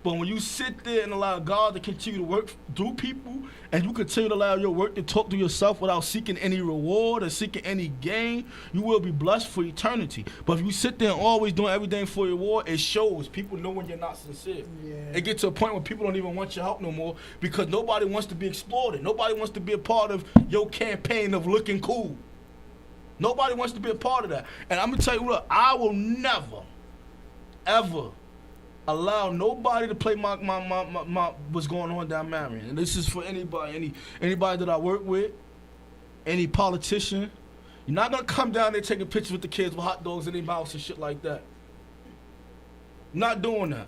But when you sit there and allow God to continue to work through people, and you continue to allow your work to talk to yourself without seeking any reward or seeking any gain, you will be blessed for eternity. But if you sit there and always doing everything for your reward, it shows. People know when you're not sincere. Yeah. It gets to a point where people don't even want your help no more because nobody wants to be exploited. Nobody wants to be a part of your campaign of looking cool. Nobody wants to be a part of that. And I'm going to tell you what, I will never, ever allow nobody to play my what's going on down Marion. And this is for anybody that I work with, any politician. You're not gonna come down there taking pictures with the kids with hot dogs in their mouths and shit like that. Not doing that.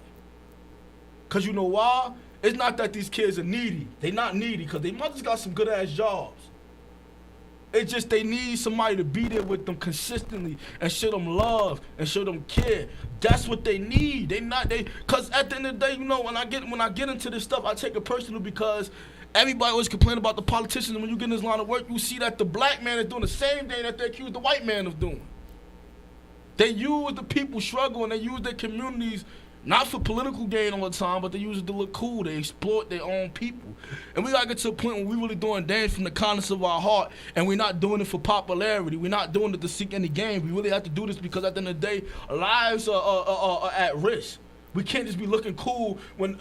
Cause you know why? It's not that these kids are needy. They not needy because their mothers got some good ass jobs. It's just they need somebody to be there with them consistently and show them love and show them care. That's what they need. Cause at the end of the day, you know, when I get into this stuff, I take it personal because everybody always complain about the politicians. And when you get in this line of work, you see that the black man is doing the same thing that they accuse the white man of doing. They use the people struggle and they use their communities not for political gain all the time, but they use it to look cool. They exploit their own people. And we gotta get to a point where we really doing things from the kindness of our heart, and we're not doing it for popularity. We're not doing it to seek any gain. We really have to do this because at the end of the day, lives are at risk. We can't just be looking cool when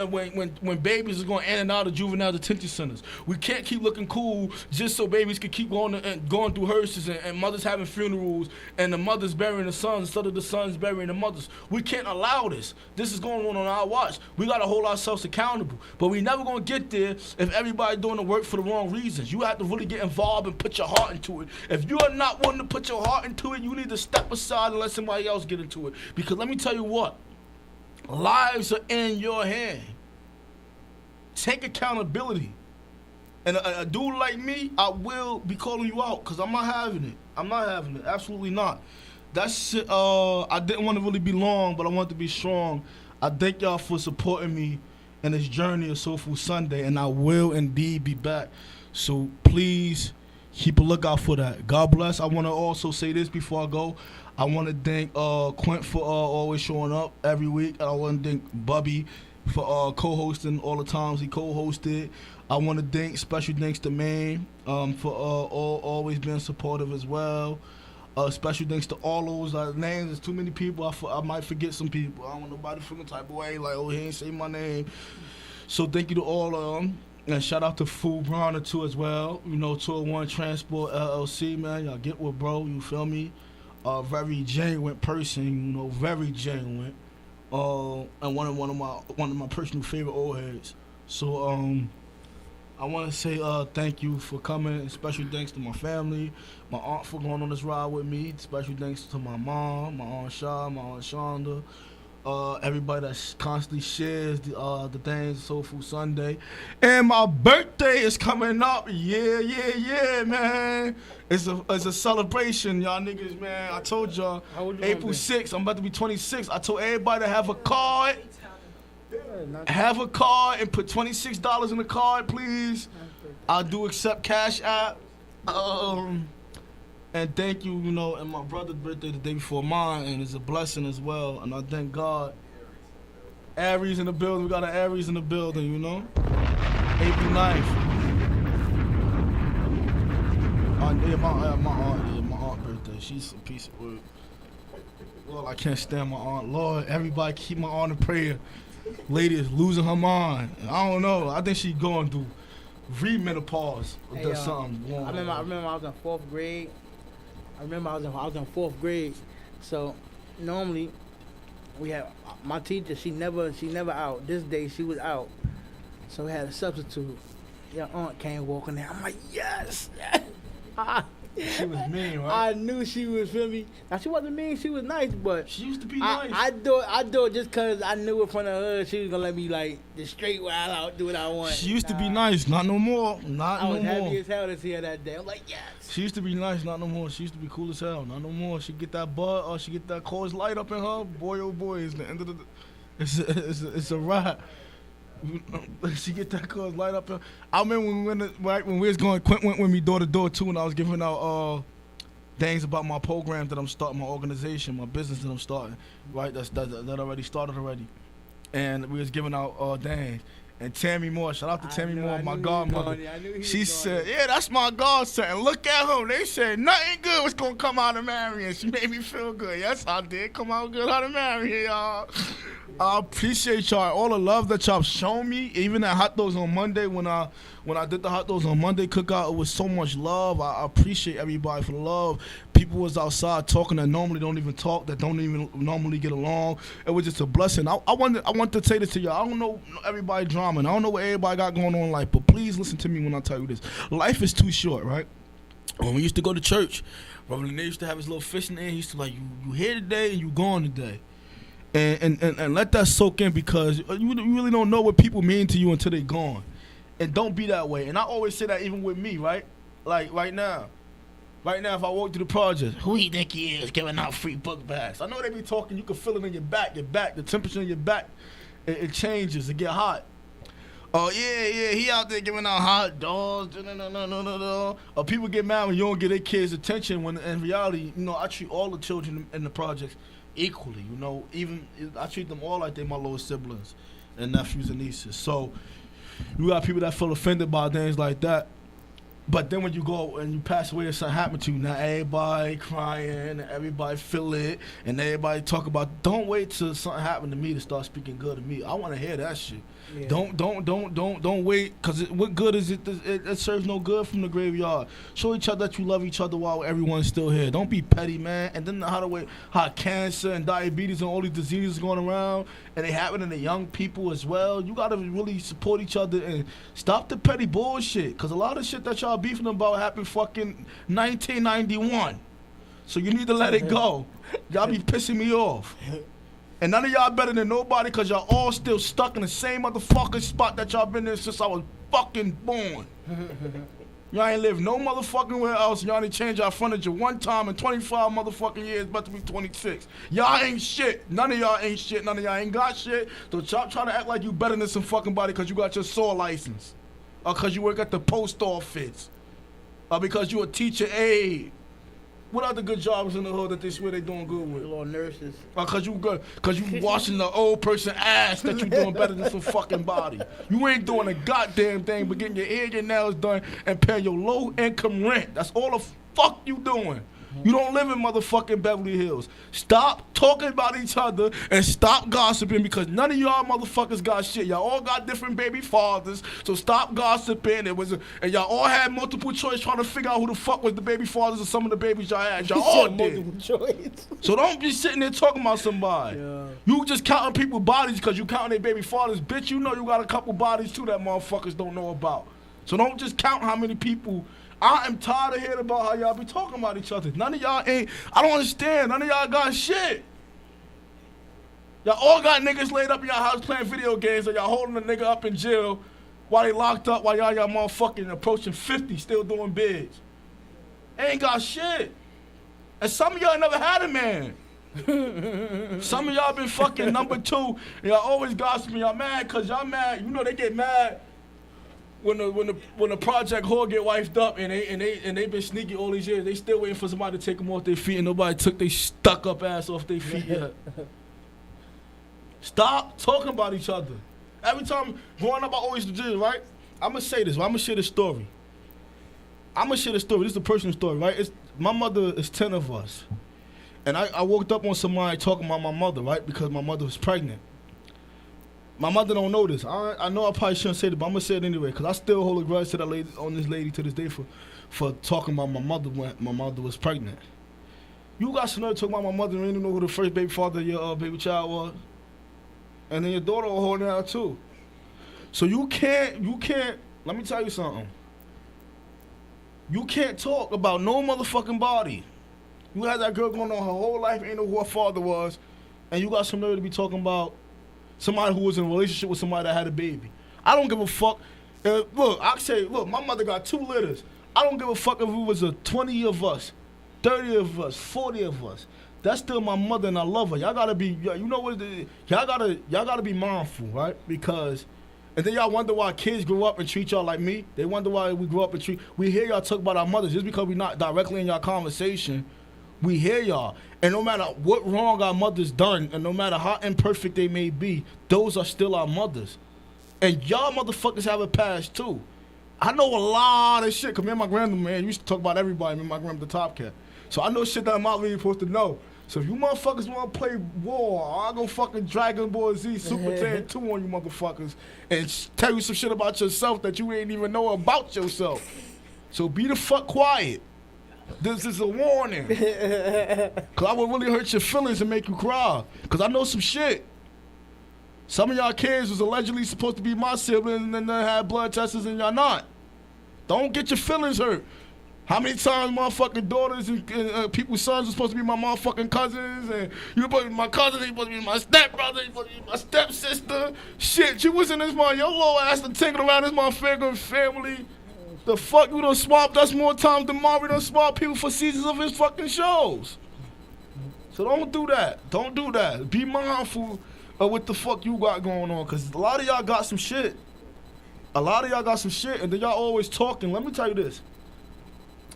babies are going in and out of juvenile detention centers. We can't keep looking cool just so babies can keep going through hearses and mothers having funerals and the mothers burying the sons instead of the sons burying the mothers. We can't allow this. This is going on our watch. We got to hold ourselves accountable. But we never going to get there if everybody doing the work for the wrong reasons. You have to really get involved and put your heart into it. If you are not wanting to put your heart into it, you need to step aside and let somebody else get into it. Because let me tell you what. Lives are in your hand. Take accountability. And a dude like me, I will be calling you out because I'm not having it. I'm not having it. Absolutely not. That's it. I didn't want to really be long, but I want to be strong. I thank y'all for supporting me in this journey of Soulfood Sunday, and I will indeed be back. So please keep a lookout for that. God bless. I want to also say this before I go. I want to thank Quint for always showing up every week. I want to thank Bubby for co-hosting all the times he co-hosted. I want to thank special thanks to Maine for always being supportive as well. Special thanks to all those names. There's too many people. I might forget some people. I don't want nobody feeling type of way like, oh, he ain't say my name. So thank you to all of them. And shout out to Food Bronner too as well. You know, 201 Transport LLC, man. Y'all get with bro, you feel me? Very genuine person, you know, very genuine. And one of my personal favorite old heads. So I want to say thank you for coming. Special thanks to my family, my aunt for going on this ride with me. Special thanks to my mom, my aunt Shaw, my aunt Shonda. Everybody that constantly shares the things, Soulfood Sunday. And my birthday is coming up. Yeah, man. It's a celebration, y'all niggas, man. I told y'all, April 6th, I'm about to be 26. I told everybody to have a card. Have a card and put $26 in the card, please. I do accept Cash App. And thank you, you know, and my brother's birthday the day before mine, and it's a blessing as well. And I thank God. Aries in the building. We got an Aries in the building, you know. April 9th. My aunt birthday. She's a piece of work. Well, I can't stand my aunt. Lord, everybody keep my aunt in prayer. Lady is losing her mind. I don't know. I think she's going through menopause or Hey, something. I remember I was in fourth grade. I was in fourth grade. So normally we have my teacher. She never out. This day she was out. So we had a substitute. Your aunt came walking there. I'm like, yes. She was mean, right? I knew she was, feel me? Now, she wasn't mean. She was nice, but She used to be nice. I do it just because I knew in front of her she was going to let me, like, just straight wild out, do what I want. She used to be nice, not no more. Not I no was more. happy as hell to see her that day. I'm like, yes. She used to be nice, not no more. She used to be cool as hell, not no more. She get that bud or she get that cause light up in her. Boy, oh boy, it's the end of the. It's a wrap. She get that cause light up in. I remember when we was going. Quint went with me door to door too, and I was giving out things about my program that I'm starting, my organization, my business that I'm starting. Right, that already started already, and we was giving out things. And Tammy Moore, shout out to Tammy Moore, my godmother. She said, yeah, that's my godson. And look at him. They said nothing good was going to come out of Marion. She made me feel good. Yes, I did come out good out of Marion, y'all. I appreciate y'all. All the love that y'all shown me. Even at Hot Dogs on Monday, when I did the Hot Dogs on Monday cookout, it was so much love. I appreciate everybody for the love. People was outside talking that normally don't even talk, that don't even normally get along. It was just a blessing. I want to say this to y'all. I don't know everybody drama, and I don't know what everybody got going on in life, but please listen to me when I tell you this. Life is too short, right? When we used to go to church, Brother Lene used to have his little fishing in. He used to like, you here today and you gone today. And let that soak in, because you really don't know what people mean to you until they gone. And don't be that way. And I always say that even with me, right? Like right now. Right now, if I walk through the project, who you think he is giving out free book bags? I know they be talking, you can feel it in your back, the temperature in your back, it changes, it get hot. Oh, yeah, he out there giving out hot dogs, no. Or people get mad when you don't get their kids' attention, when in reality, I treat all the children in the projects equally, even I treat them all like they're my little siblings and nephews and nieces. So you got people that feel offended by things like that. But then when you go and you pass away and something happened to you, now everybody crying and everybody feel it and everybody talk about, don't wait till something happened to me to start speaking good to me. I want to hear that shit. Yeah. Don't wait, because what good is it? It serves no good from the graveyard. Show each other that you love each other while everyone's still here. Don't be petty, man. And then how cancer and diabetes and all these diseases going around, and they happen in the young people as well. You got to really support each other and stop the petty bullshit, because a lot of shit that y'all beefing about happened fucking 1991. So you need to let it go. Y'all be pissing me off. And none of y'all better than nobody, because y'all all still stuck in the same motherfucking spot that y'all been in since I was fucking born. Y'all ain't live no motherfucking where else. Y'all ain't changed y'all furniture one time in 25 motherfucking years, about to be 26. Y'all ain't shit. None of y'all ain't shit. None of y'all ain't got shit. So y'all trying to act like you better than some fucking body because you got your saw license. Or because you work at the post office. Or because you a teacher aide. What other good jobs in the hood that they swear they doing good with? Little nurses. Cause you washing the old person ass that you doing better than some fucking body. You ain't doing a goddamn thing but getting your hair, your nails done, and paying your low income rent. That's all the fuck you doing. You don't live in motherfucking Beverly Hills. Stop talking about each other and stop gossiping, because none of y'all motherfuckers got shit. Y'all all got different baby fathers, so stop gossiping. And y'all all had multiple choice trying to figure out who the fuck was the baby fathers of some of the babies y'all had. Y'all all did. Multiple choice. So don't be sitting there talking about somebody. Yeah. You just counting people's bodies because you counting their baby fathers. Bitch, you know you got a couple bodies too that motherfuckers don't know about. So don't just count how many people. I am tired of hearing about how y'all be talking about each other. None of y'all ain't, I don't understand. None of y'all got shit. Y'all all got niggas laid up in y'all house playing video games, and y'all holding a nigga up in jail while they locked up, while y'all motherfucking approaching 50 still doing bids. Ain't got shit. And some of y'all never had a man. Some of y'all been fucking number two, and y'all always gossiping. Y'all mad because y'all mad. They get mad when the project whore get wifed up, and they been sneaky all these years. They still waiting for somebody to take them off their feet, and nobody took their stuck up ass off their feet yet. Stop talking about each other. Every time growing up, I always did, right? I'm gonna say this. I'm gonna share this story. This is a personal story, right? My mother is 10 of us, and I woke up on somebody talking about my mother, right? Because my mother was pregnant. My mother don't know this. I know I probably shouldn't say it, but I'm gonna say it anyway, because I still hold a grudge to that lady, on this lady to this day, for talking about my mother when my mother was pregnant. You got some nerve talking about my mother and you didn't know who the first baby father of your baby child was, and then your daughter will hold it out too. So you can't. Let me tell you something. You can't talk about no motherfucking body. You had that girl going on her whole life, ain't know who her father was, and you got some nerve to be talking about somebody who was in a relationship with somebody that had a baby. I don't give a fuck. Look, my mother got 2 litters. I don't give a fuck if it was a 20 of us, 30 of us, 40 of us. That's still my mother, and I love her. Y'all gotta be, you know what? Y'all gotta be mindful, right? Because, and then y'all wonder why kids grow up and treat y'all like me. They wonder why we grow up and treat. We hear y'all talk about our mothers just because we not directly in y'all conversation. We hear y'all, and no matter what wrong our mothers done, and no matter how imperfect they may be, those are still our mothers. And y'all motherfuckers have a past too. I know a lot of shit, cause me and my grandma, man, used to talk about everybody. Me and my grandma, the top cat. So I know shit that I'm not really supposed to know. So if you motherfuckers want to play war, I'll go fucking Dragon Ball Z Super Saiyan 2 on you motherfuckers and tell you some shit about yourself that you ain't even know about yourself. So be the fuck quiet. This is a warning. Cause I would really hurt your feelings and make you cry. Cause I know some shit. Some of y'all kids was allegedly supposed to be my siblings and then they had blood tests and y'all not. Don't get your feelings hurt. How many times motherfucking daughters and people's sons are supposed to be my motherfucking cousins, and you supposed to be my cousin, you supposed to be my stepbrother, you supposed to be my stepsister. Shit, you was in this your little ass to tingle around this motherfucking family. The fuck, you done swapped us more times than Marvin done swapped people for seasons of his fucking shows. So don't do that. Don't do that. Be mindful of what the fuck you got going on, because a lot of y'all got some shit. A lot of y'all got some shit, and then y'all always talking. Let me tell you this.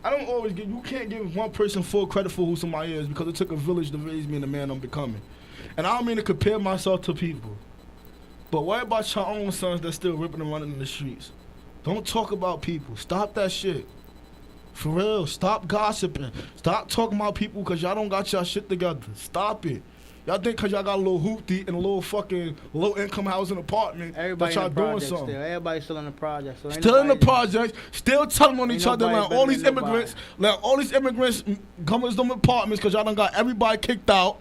You can't give one person full credit for who somebody is, because it took a village to raise me and the man I'm becoming. And I don't mean to compare myself to people, but worry about your own sons that's still ripping and running in the streets. Don't talk about people. Stop that shit. For real, stop gossiping. Stop talking about people because y'all don't got y'all shit together. Stop it. Y'all think because y'all got a little hoopty and a little fucking low-income housing apartment Everybody that y'all in the doing project something. Still. Everybody's still in the project. So Still in the projects, still telling on each other, nobody like all better these than immigrants, come to them apartments because y'all done got everybody kicked out.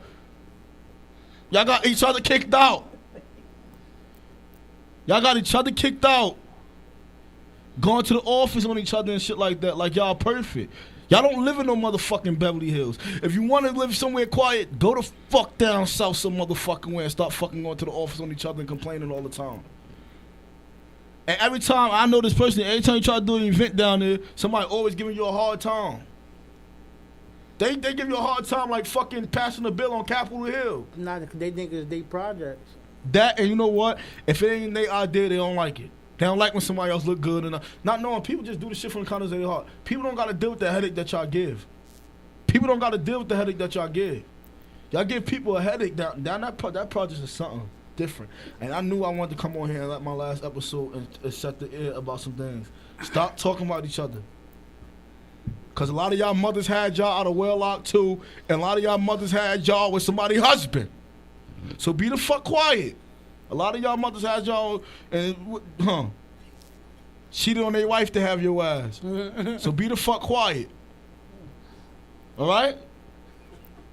Y'all got each other kicked out. Y'all got each other kicked out. Going to the office on each other and shit like that, like y'all perfect. Y'all don't live in no motherfucking Beverly Hills. If you want to live somewhere quiet, go the fuck down south some motherfucking way and stop fucking going to the office on each other and complaining all the time. And every time I know this person, every time you try to do an event down there, somebody always giving you a hard time. They give you a hard time like fucking passing the bill on Capitol Hill. Nah, they think it's their projects. That, and you know what? If it ain't their idea, they don't like it. They don't like when somebody else look good and not knowing people just do the shit from the corners of their heart. People don't got to deal with the headache that y'all give. People don't got to deal with the headache that y'all give. Y'all give people a headache down that project is something different. And I knew I wanted to come on here and let my last episode and set the ear about some things. Stop talking about each other. Because a lot of y'all mothers had y'all out of wedlock too, and a lot of y'all mothers had y'all with somebody's husband. So be the fuck quiet. A lot of y'all mothers had y'all and cheated on their wife to have your ass. So be the fuck quiet. All right?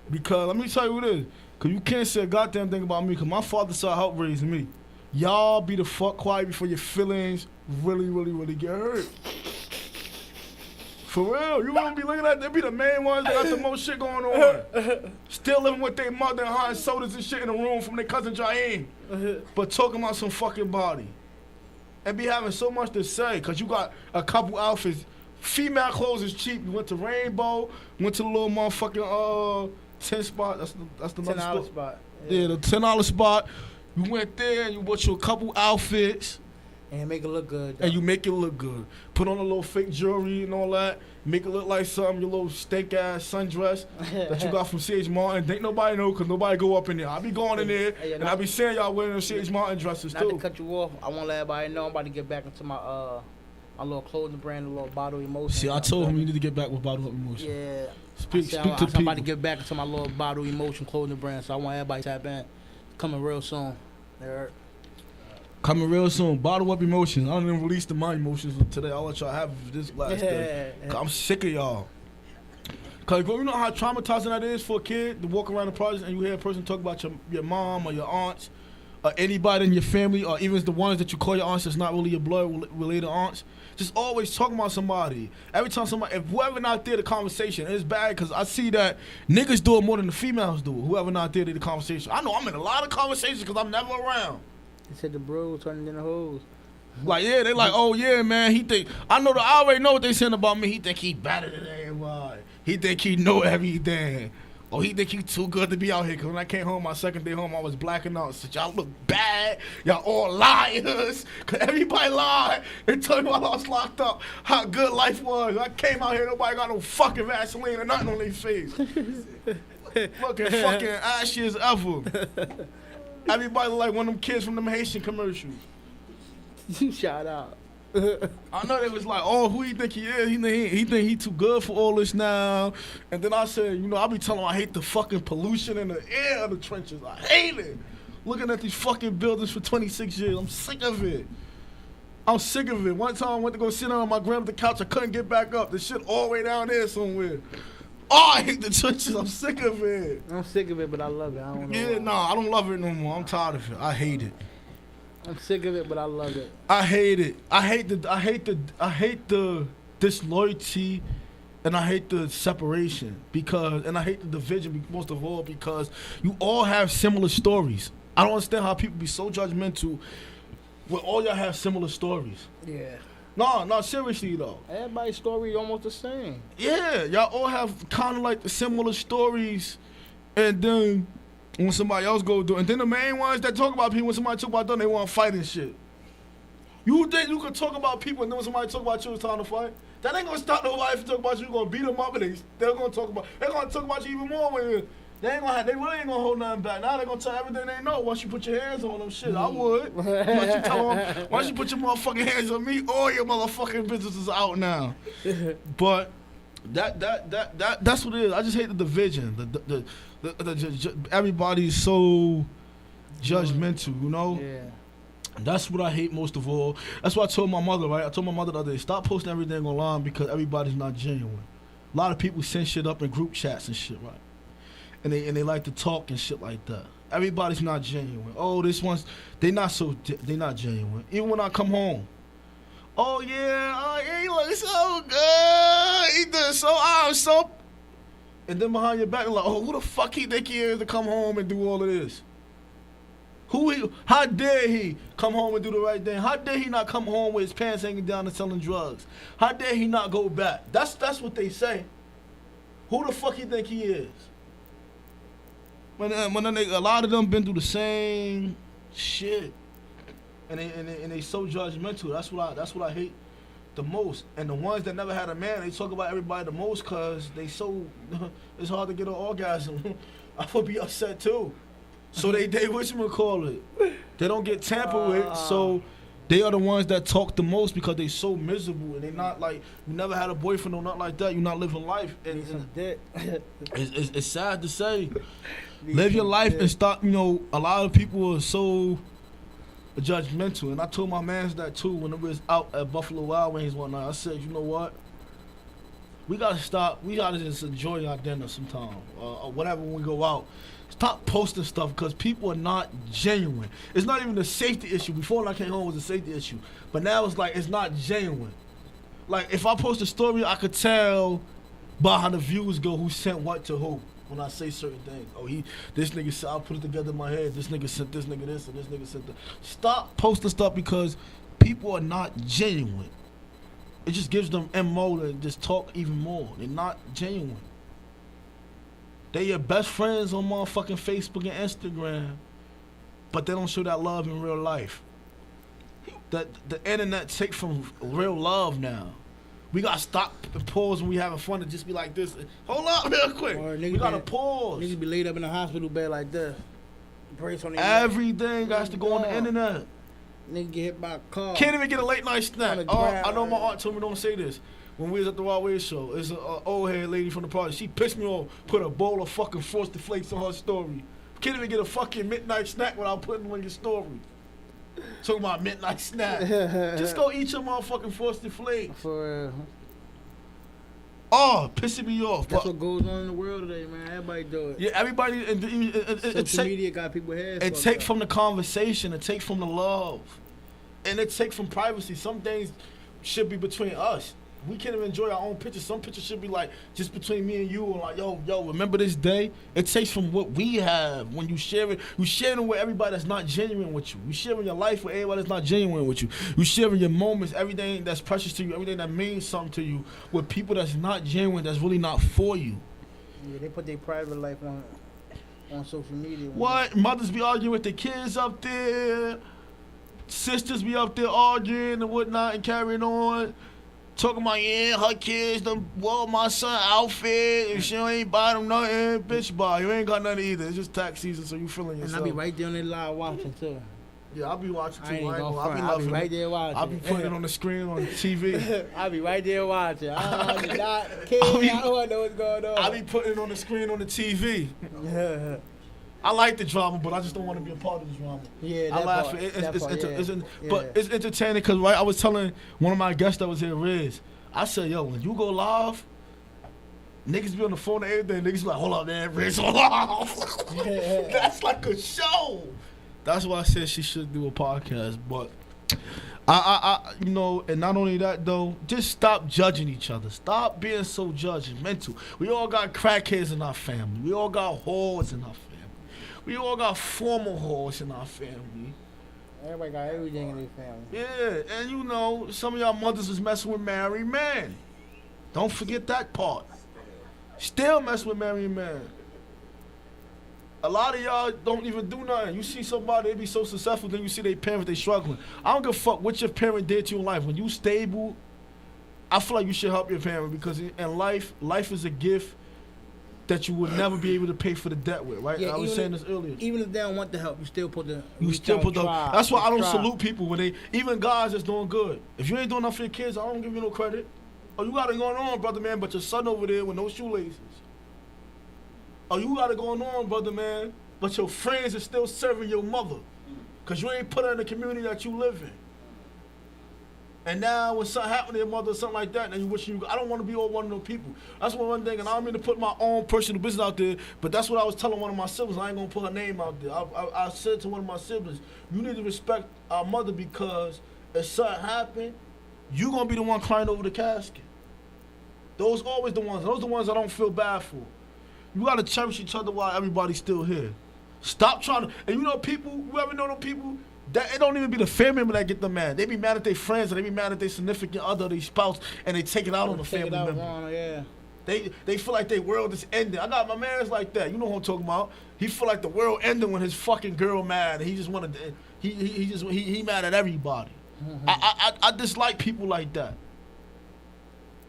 Because let me tell you what it is. Because you can't say a goddamn thing about me, because my father saw help raising me. Y'all be the fuck quiet before your feelings really, really, really get hurt. For real, you won't be looking at, they be the main ones that got the most shit going on. Still living with their mother and hiding sodas and shit in the room from their cousin Jaheim. But talking about some fucking body. And be having so much to say, because you got a couple outfits. Female clothes is cheap. You went to Rainbow, went to the little motherfucking 10 spot. That's the $10 spot. Yeah, the $10 spot. You went there and you bought you a couple outfits. And make it look good. Though. And you make it look good. Put on a little fake jewelry and all that. Make it look like something, your little steak ass sundress that you got from C.H. Martin. Ain't nobody know, because nobody go up in there. I be going in there and I be seeing y'all wearing them C.H. Martin dresses not too. To cut you off, I want to let everybody know I'm about to get back into my little clothing brand, a little Bottle Emotion. See, I told him you need to get back with Bottle Up Emotion. Yeah. Speak to I'm people. about to get back into my little Bottle Emotion clothing brand, so I want everybody to tap in. Coming real soon. There. Coming real soon. Bottle Up Emotions. I don't even release my emotions today. I'll let y'all have this last day. I'm sick of y'all. Because you know how traumatizing that is for a kid to walk around the project and you hear a person talk about your mom or your aunts anybody in your family, or even the ones that you call your aunts that's not really your blood related aunts, just always talking about somebody. Every time somebody, if whoever not there the conversation, it's bad because I see that niggas do it more than the females do. Whoever not there the conversation. I know I'm in a lot of conversations because I'm never around. He said the bros turning into hoes. Like, yeah, they like, oh yeah, man, he think, I already know what they saying about me. He think he better than everybody. He think he know everything. Oh, he think he too good to be out here. Cause when I came home, my second day home, I was blacking out. Said, y'all look bad. Y'all all liars. Cause everybody lied. They told me while I was locked up how good life was. I came out here, nobody got no fucking Vaseline or nothing on their face. Looking fucking ashy as ever. Everybody look like one of them kids from them Haitian commercials. You shout out. I know they was like, oh, who he think he is? He think he too good for all this now. And then I said, you know, I be telling him I hate the fucking pollution in the air of the trenches. I hate it. Looking at these fucking buildings for 26 years. I'm sick of it. I'm sick of it. One time I went to go sit down on my grandmother's couch. I couldn't get back up. The shit all the way down there somewhere. Oh, I hate the trenches. I'm sick of it. I'm sick of it, but I love it. I don't know. Yeah, no, I don't love it no more. I'm tired of it. I hate it. I'm sick of it, but I love it. I hate it. I hate the disloyalty, and I hate the separation and I hate the division most of all because you all have similar stories. I don't understand how people be so judgmental when all y'all have similar stories. Yeah. No, seriously though. Everybody's story almost the same. Yeah, y'all all have kind of like the similar stories, and then when somebody else go do it, and then the main ones that talk about people, when somebody talk about them, they want to fight and shit. You think you can talk about people and then when somebody talk about you, it's time to fight? That ain't gonna stop nobody from talking about you. You gonna beat them up and they're gonna talk about you even more when they really ain't gonna hold nothing back. Now they're gonna tell everything they know once you put your hands on them. Shit, I would. Once you put your motherfucking hands on me, all your motherfucking business is out now. But that's what it is. I just hate the division. Everybody's so judgmental, you know? Yeah. That's what I hate most of all. That's what I told my mother, right? I told my mother the other day, stop posting everything online because everybody's not genuine. A lot of people send shit up in group chats and shit, right? And they like to talk and shit like that. Everybody's not genuine. Oh, they not genuine. Even when I come home. Oh yeah, he looks so good. He does so. And then behind your back, they're like, oh, who the fuck he think he is to come home and do all of this? How dare he come home and do the right thing? How dare he not come home with his pants hanging down and selling drugs? How dare he not go back? That's what they say. Who the fuck he think he is? When a lot of them been through the same shit, and they so judgmental. That's what I hate the most. And the ones that never had a man, they talk about everybody the most because they so it's hard to get an orgasm. I would be upset too. So they whatchamacallit, they don't get tampered with, so they are the ones that talk the most because they so miserable and they not like, you never had a boyfriend or nothing like that, you're not living life. And it's sad to say. Live your life and stop, you know, a lot of people are so judgmental. And I told my mans that too when it was out at Buffalo Wild Wings one night. I said, you know what? We gotta stop, we gotta just enjoy our dinner sometime, or whatever when we go out. Stop posting stuff because people are not genuine. It's not even a safety issue. Before when I came home, it was a safety issue. But now it's like, it's not genuine. Like, if I post a story, I could tell by how the views go who sent what to who when I say certain things. Oh, this nigga said, I'll put it together in my head. This nigga sent this nigga this and this nigga sent that. Stop posting stuff because people are not genuine. It just gives them MO to just talk even more. They're not genuine. They your best friends on motherfucking Facebook and Instagram, but they don't show that love in real life. The internet take from real love now. We gotta stop and pause when we having fun and just be like this. Hold up real quick. We gotta pause. Niggas be laid up in a hospital bed like this. Brace on everything got to go on the internet. Nigga get hit by a car. Can't even get a late night snack. I know my aunt told me don't say this. When we was at the Wild West show, it's an old head lady from the party. She pissed me off, put a bowl of fucking Frosted Flakes on her story. Can't even get a fucking midnight snack without putting them on your story. Talking about midnight snack. Just go eat your motherfucking Frosted Flakes. For real. Oh, pissing me off. That's what goes on in the world today, man. Everybody do it. Yeah, everybody. Social media got people heads. It take from the conversation. It take from the love, and it take from privacy. Some things should be between us. We can't even enjoy our own pictures. Some pictures should be like just between me and you, and like, yo, remember this day? It takes from what we have when you share it. You sharing with everybody that's not genuine with you. You sharing your life with everybody that's not genuine with you. You sharing your moments, everything that's precious to you, everything that means something to you, with people that's not genuine, that's really not for you. Yeah, they put their private life on social media. What? Mothers be arguing with their kids up there. Sisters be up there arguing and whatnot and carrying on. Talking about, yeah, her kids done wore my son outfit and she ain't buy them nothing. Bitch, buy. You ain't got nothing either. It's just tax season, so you feeling yourself. And I be right there on the live watching, too. Yeah, I'll be watching, too. I'll be right there watching. I'll be putting it on the screen on TV. I'll be right there watching. I do not care. I don't want to know what's going on. I'll be putting it on the screen on the TV. Yeah. I like the drama, but I just don't want to be a part of the drama. Yeah, I laugh. But it's entertaining because, right, I was telling one of my guests that was here, Riz, I said, yo, when you go live, niggas be on the phone and everything. Niggas be like, hold up, man, Riz, hold on. That's like a show. That's why I said she should do a podcast. But I you know, and not only that though, just stop judging each other. Stop being so judgmental. We all got crackheads in our family. We all got whores in our family. We all got formal whores in our family. Everybody got everything in their family. Yeah, and you know, some of y'all mothers was messing with married men. Don't forget that part. Still mess with married men. A lot of y'all don't even do nothing. You see somebody, they be so successful, then you see their parents, they struggling. I don't give a fuck what your parent did to you in life. When you stable, I feel like you should help your parent because in life is a gift that you would never be able to pay for the debt with, right? Yeah, I was saying this earlier. Even if they don't want the help, you still put the. That's why I don't salute people when they, even guys that's doing good. If you ain't doing enough for your kids, I don't give you no credit. Oh, you got it going on, brother man, but your son over there with no shoelaces. Oh, you got it going on, brother man, but your friends are still serving your mother because you ain't put her in the community that you live in. And now when something happened to your mother or something like that, and you wish I don't want to be all one of those people. That's one thing, and I don't mean to put my own personal business out there, but that's what I was telling one of my siblings. I ain't going to put her name out there. I said to one of my siblings, you need to respect our mother because if something happened, you going to be the one crying over the casket. Those always the ones. Those are the ones I don't feel bad for. You got to cherish each other while everybody's still here. Stop trying to, and you know people, you ever know them people, that it don't even be the family member that get them mad. They be mad at their friends, or they be mad at their significant other, their spouse, and they take it out on the family member. Yeah. They feel like their world is ending. I got my mans like that. You know who I'm talking about. He feel like the world ending when his fucking girl mad, and he just wanted to, he mad at everybody. Mm-hmm. I dislike people like that.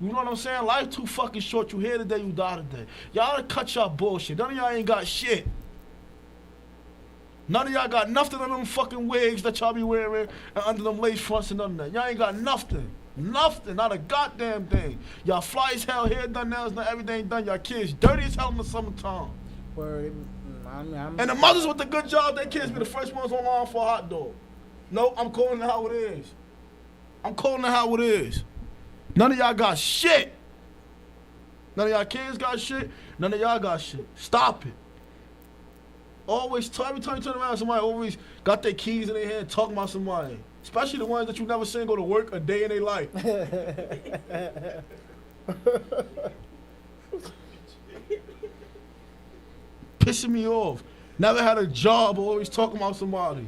You know what I'm saying? Life too fucking short. You here today, you die today. Y'all done cut y'all bullshit. None of y'all ain't got shit. None of y'all got nothing under them fucking wigs that y'all be wearing and under them lace fronts and none of that. Y'all ain't got nothing. Nothing. Not a goddamn thing. Y'all fly as hell, hair done, nails done, everything done. Y'all kids dirty as hell in the summertime. And the mothers with the good job, their kids be the first ones online for a hot dog. No, I'm calling it how it is. I'm calling it how it is. None of y'all got shit. None of y'all kids got shit. None of y'all got shit. Stop it. Always, every time you turn around, somebody always got their keys in their hand talking about somebody. Especially the ones that you never seen go to work a day in their life. Pissing me off. Never had a job, always talking about somebody.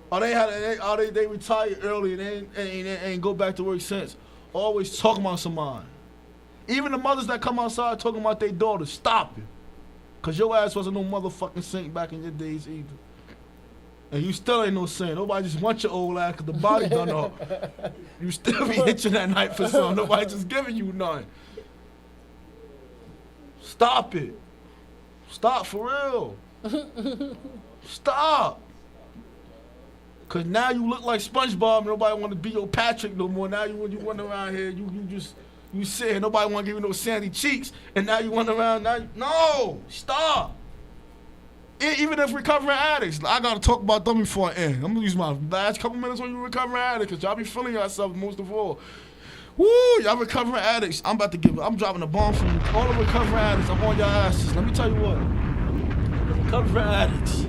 Or they retired early and they ain't go back to work since. Always talking about somebody. Even the mothers that come outside talking about their daughters, stop it. Cause your ass wasn't no motherfucking saint back in your days either. And you still ain't no saint. Nobody just wants your old ass cause the body done up. You still be itching that night for something. Nobody just giving you none. Stop it. Stop for real. Stop. Cause now you look like SpongeBob and nobody want to be your Patrick no more. Now when you run around here, you sit here, nobody want to give you no sandy cheeks, and now you run around. No, stop. Even if recovering addicts, I gotta talk about them before I end. I'm gonna use my last couple minutes on you recovering addicts, cause y'all be feeling yourself most of all. Woo, y'all recovering addicts. I'm dropping a bomb from all the recovering addicts. I'm on your asses. Let me tell you what. Recovering addicts.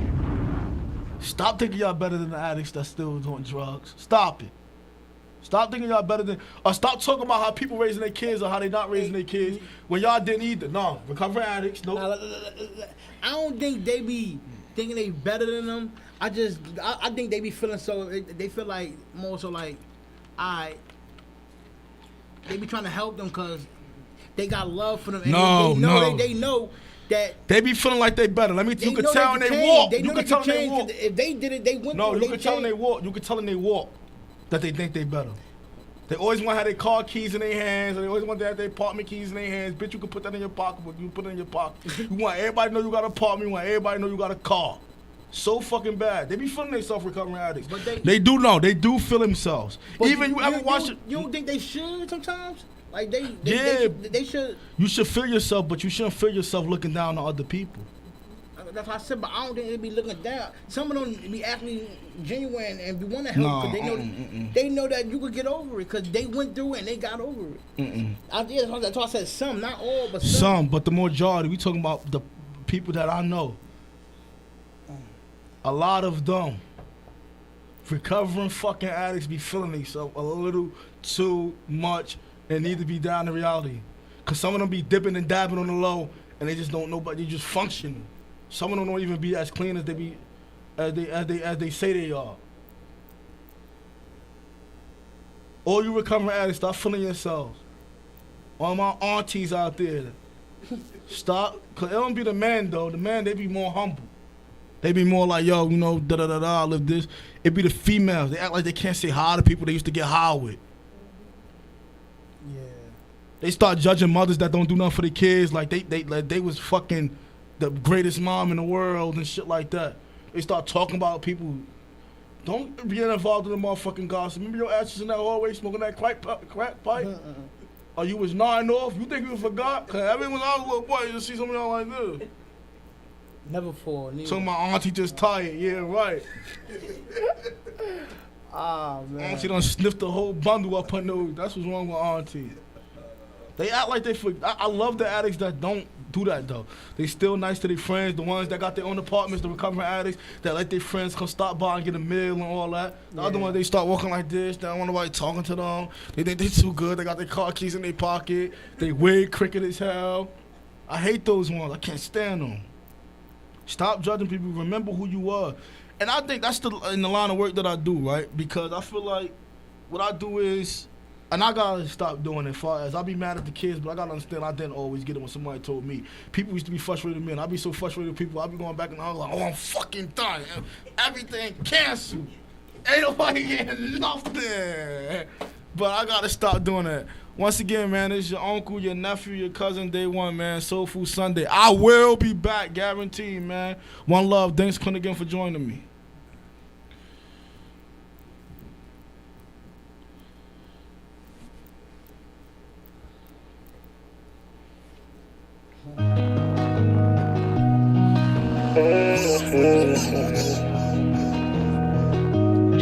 Stop thinking y'all better than the addicts that's still doing drugs. Stop it. Stop thinking y'all better than, or stop talking about how people raising their kids or how they not raising their kids when y'all didn't either. No, recovering addicts, nope. I don't think they be thinking they better than them. I think they be feeling so, they feel like more so like, they be trying to help them because they got love for them. And they know that they be feeling like they better. You can tell when they walk. You can tell when they walk. If they did it, they went. No, you can tell when they walk. You can tell when they walk that they think they better. They always want to have their car keys in their hands. Or they always want to have their apartment keys in their hands. Bitch, you can put that in your pocket. You put it in your pocket. You want everybody to know you got an apartment. You want everybody to know you got a car. So fucking bad. They be feeling themselves recovering addicts. But they do know. They do feel themselves. Even you ever watch it? You don't think they should sometimes? Like they should. You should feel yourself, but you shouldn't feel yourself looking down on other people. That's what I said, but I don't think they be looking down. Some of them be actually genuine and want to help because they know that you could get over it because they went through it and they got over it. That's why I said some, not all, but some. Some, but the majority. We talking about the people that I know. A lot of them recovering fucking addicts be feeling themselves a little too much and need to be down to reality. Cause some of them be dipping and dabbing on the low and they just don't know, but they just functioning. Some of them don't even be as clean as they say they are. All you recovering addicts, stop feeling yourselves. All my aunties out there, stop. Cause it don't be the man though. The man, they be more humble. They be more like, yo, I live this. It be the females. They act like they can't say hi to people they used to get high with. Yeah. They start judging mothers that don't do nothing for their kids like they was fucking the greatest mom in the world and shit like that. They start talking about people. Don't be involved in the motherfucking gossip. Remember your asses in that hallway smoking that crack pipe? Or you was nodding off? You think you forgot? Cause every when I was a little boy, you just see some of y'all like this. Never fall. So my auntie just tired. Yeah, right. Man. Auntie done sniffed the whole bundle up her nose. That's what's wrong with auntie. They act like they forget. I love the addicts that don't do that though. They still nice to their friends. The ones that got their own apartments, the recovering addicts that let their friends come stop by and get a meal and all that. The other ones, they start walking like this. They don't want nobody talking to them. They think they too good. They got their car keys in their pocket. They weird, cricket as hell. I hate those ones. I can't stand them. Stop judging people. Remember who you are. And I think that's in the line of work that I do, right? Because I feel like what I do is, and I gotta stop doing it far as I be mad at the kids, but I gotta understand I didn't always get it when somebody told me. People used to be frustrated with me, and I be so frustrated with people, I be going back and I was like, oh, I'm fucking done. Everything canceled. Ain't nobody getting nothing. But I gotta stop doing that. Once again, man, it's your uncle, your nephew, your cousin, day one, man. Soulfood Sunday. I will be back, guaranteed, man. One love. Thanks, Clint, again for joining me.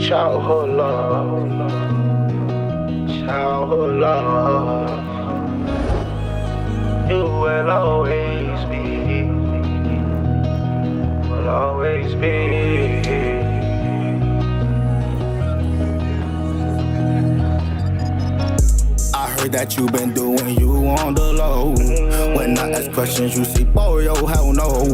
Childhood love. Childhood love. You will always be. Will always be. I heard that you been doing you on the low. When I ask questions, you say, boy, yo, hell no.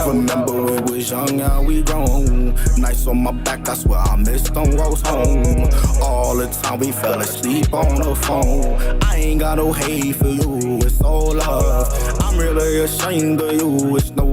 Remember we was young, now we grown. Nights on my back, I swear I missed them walks home. All the time we fell asleep on the phone. I ain't got no hate for you, it's all love. I'm really ashamed of you, it's no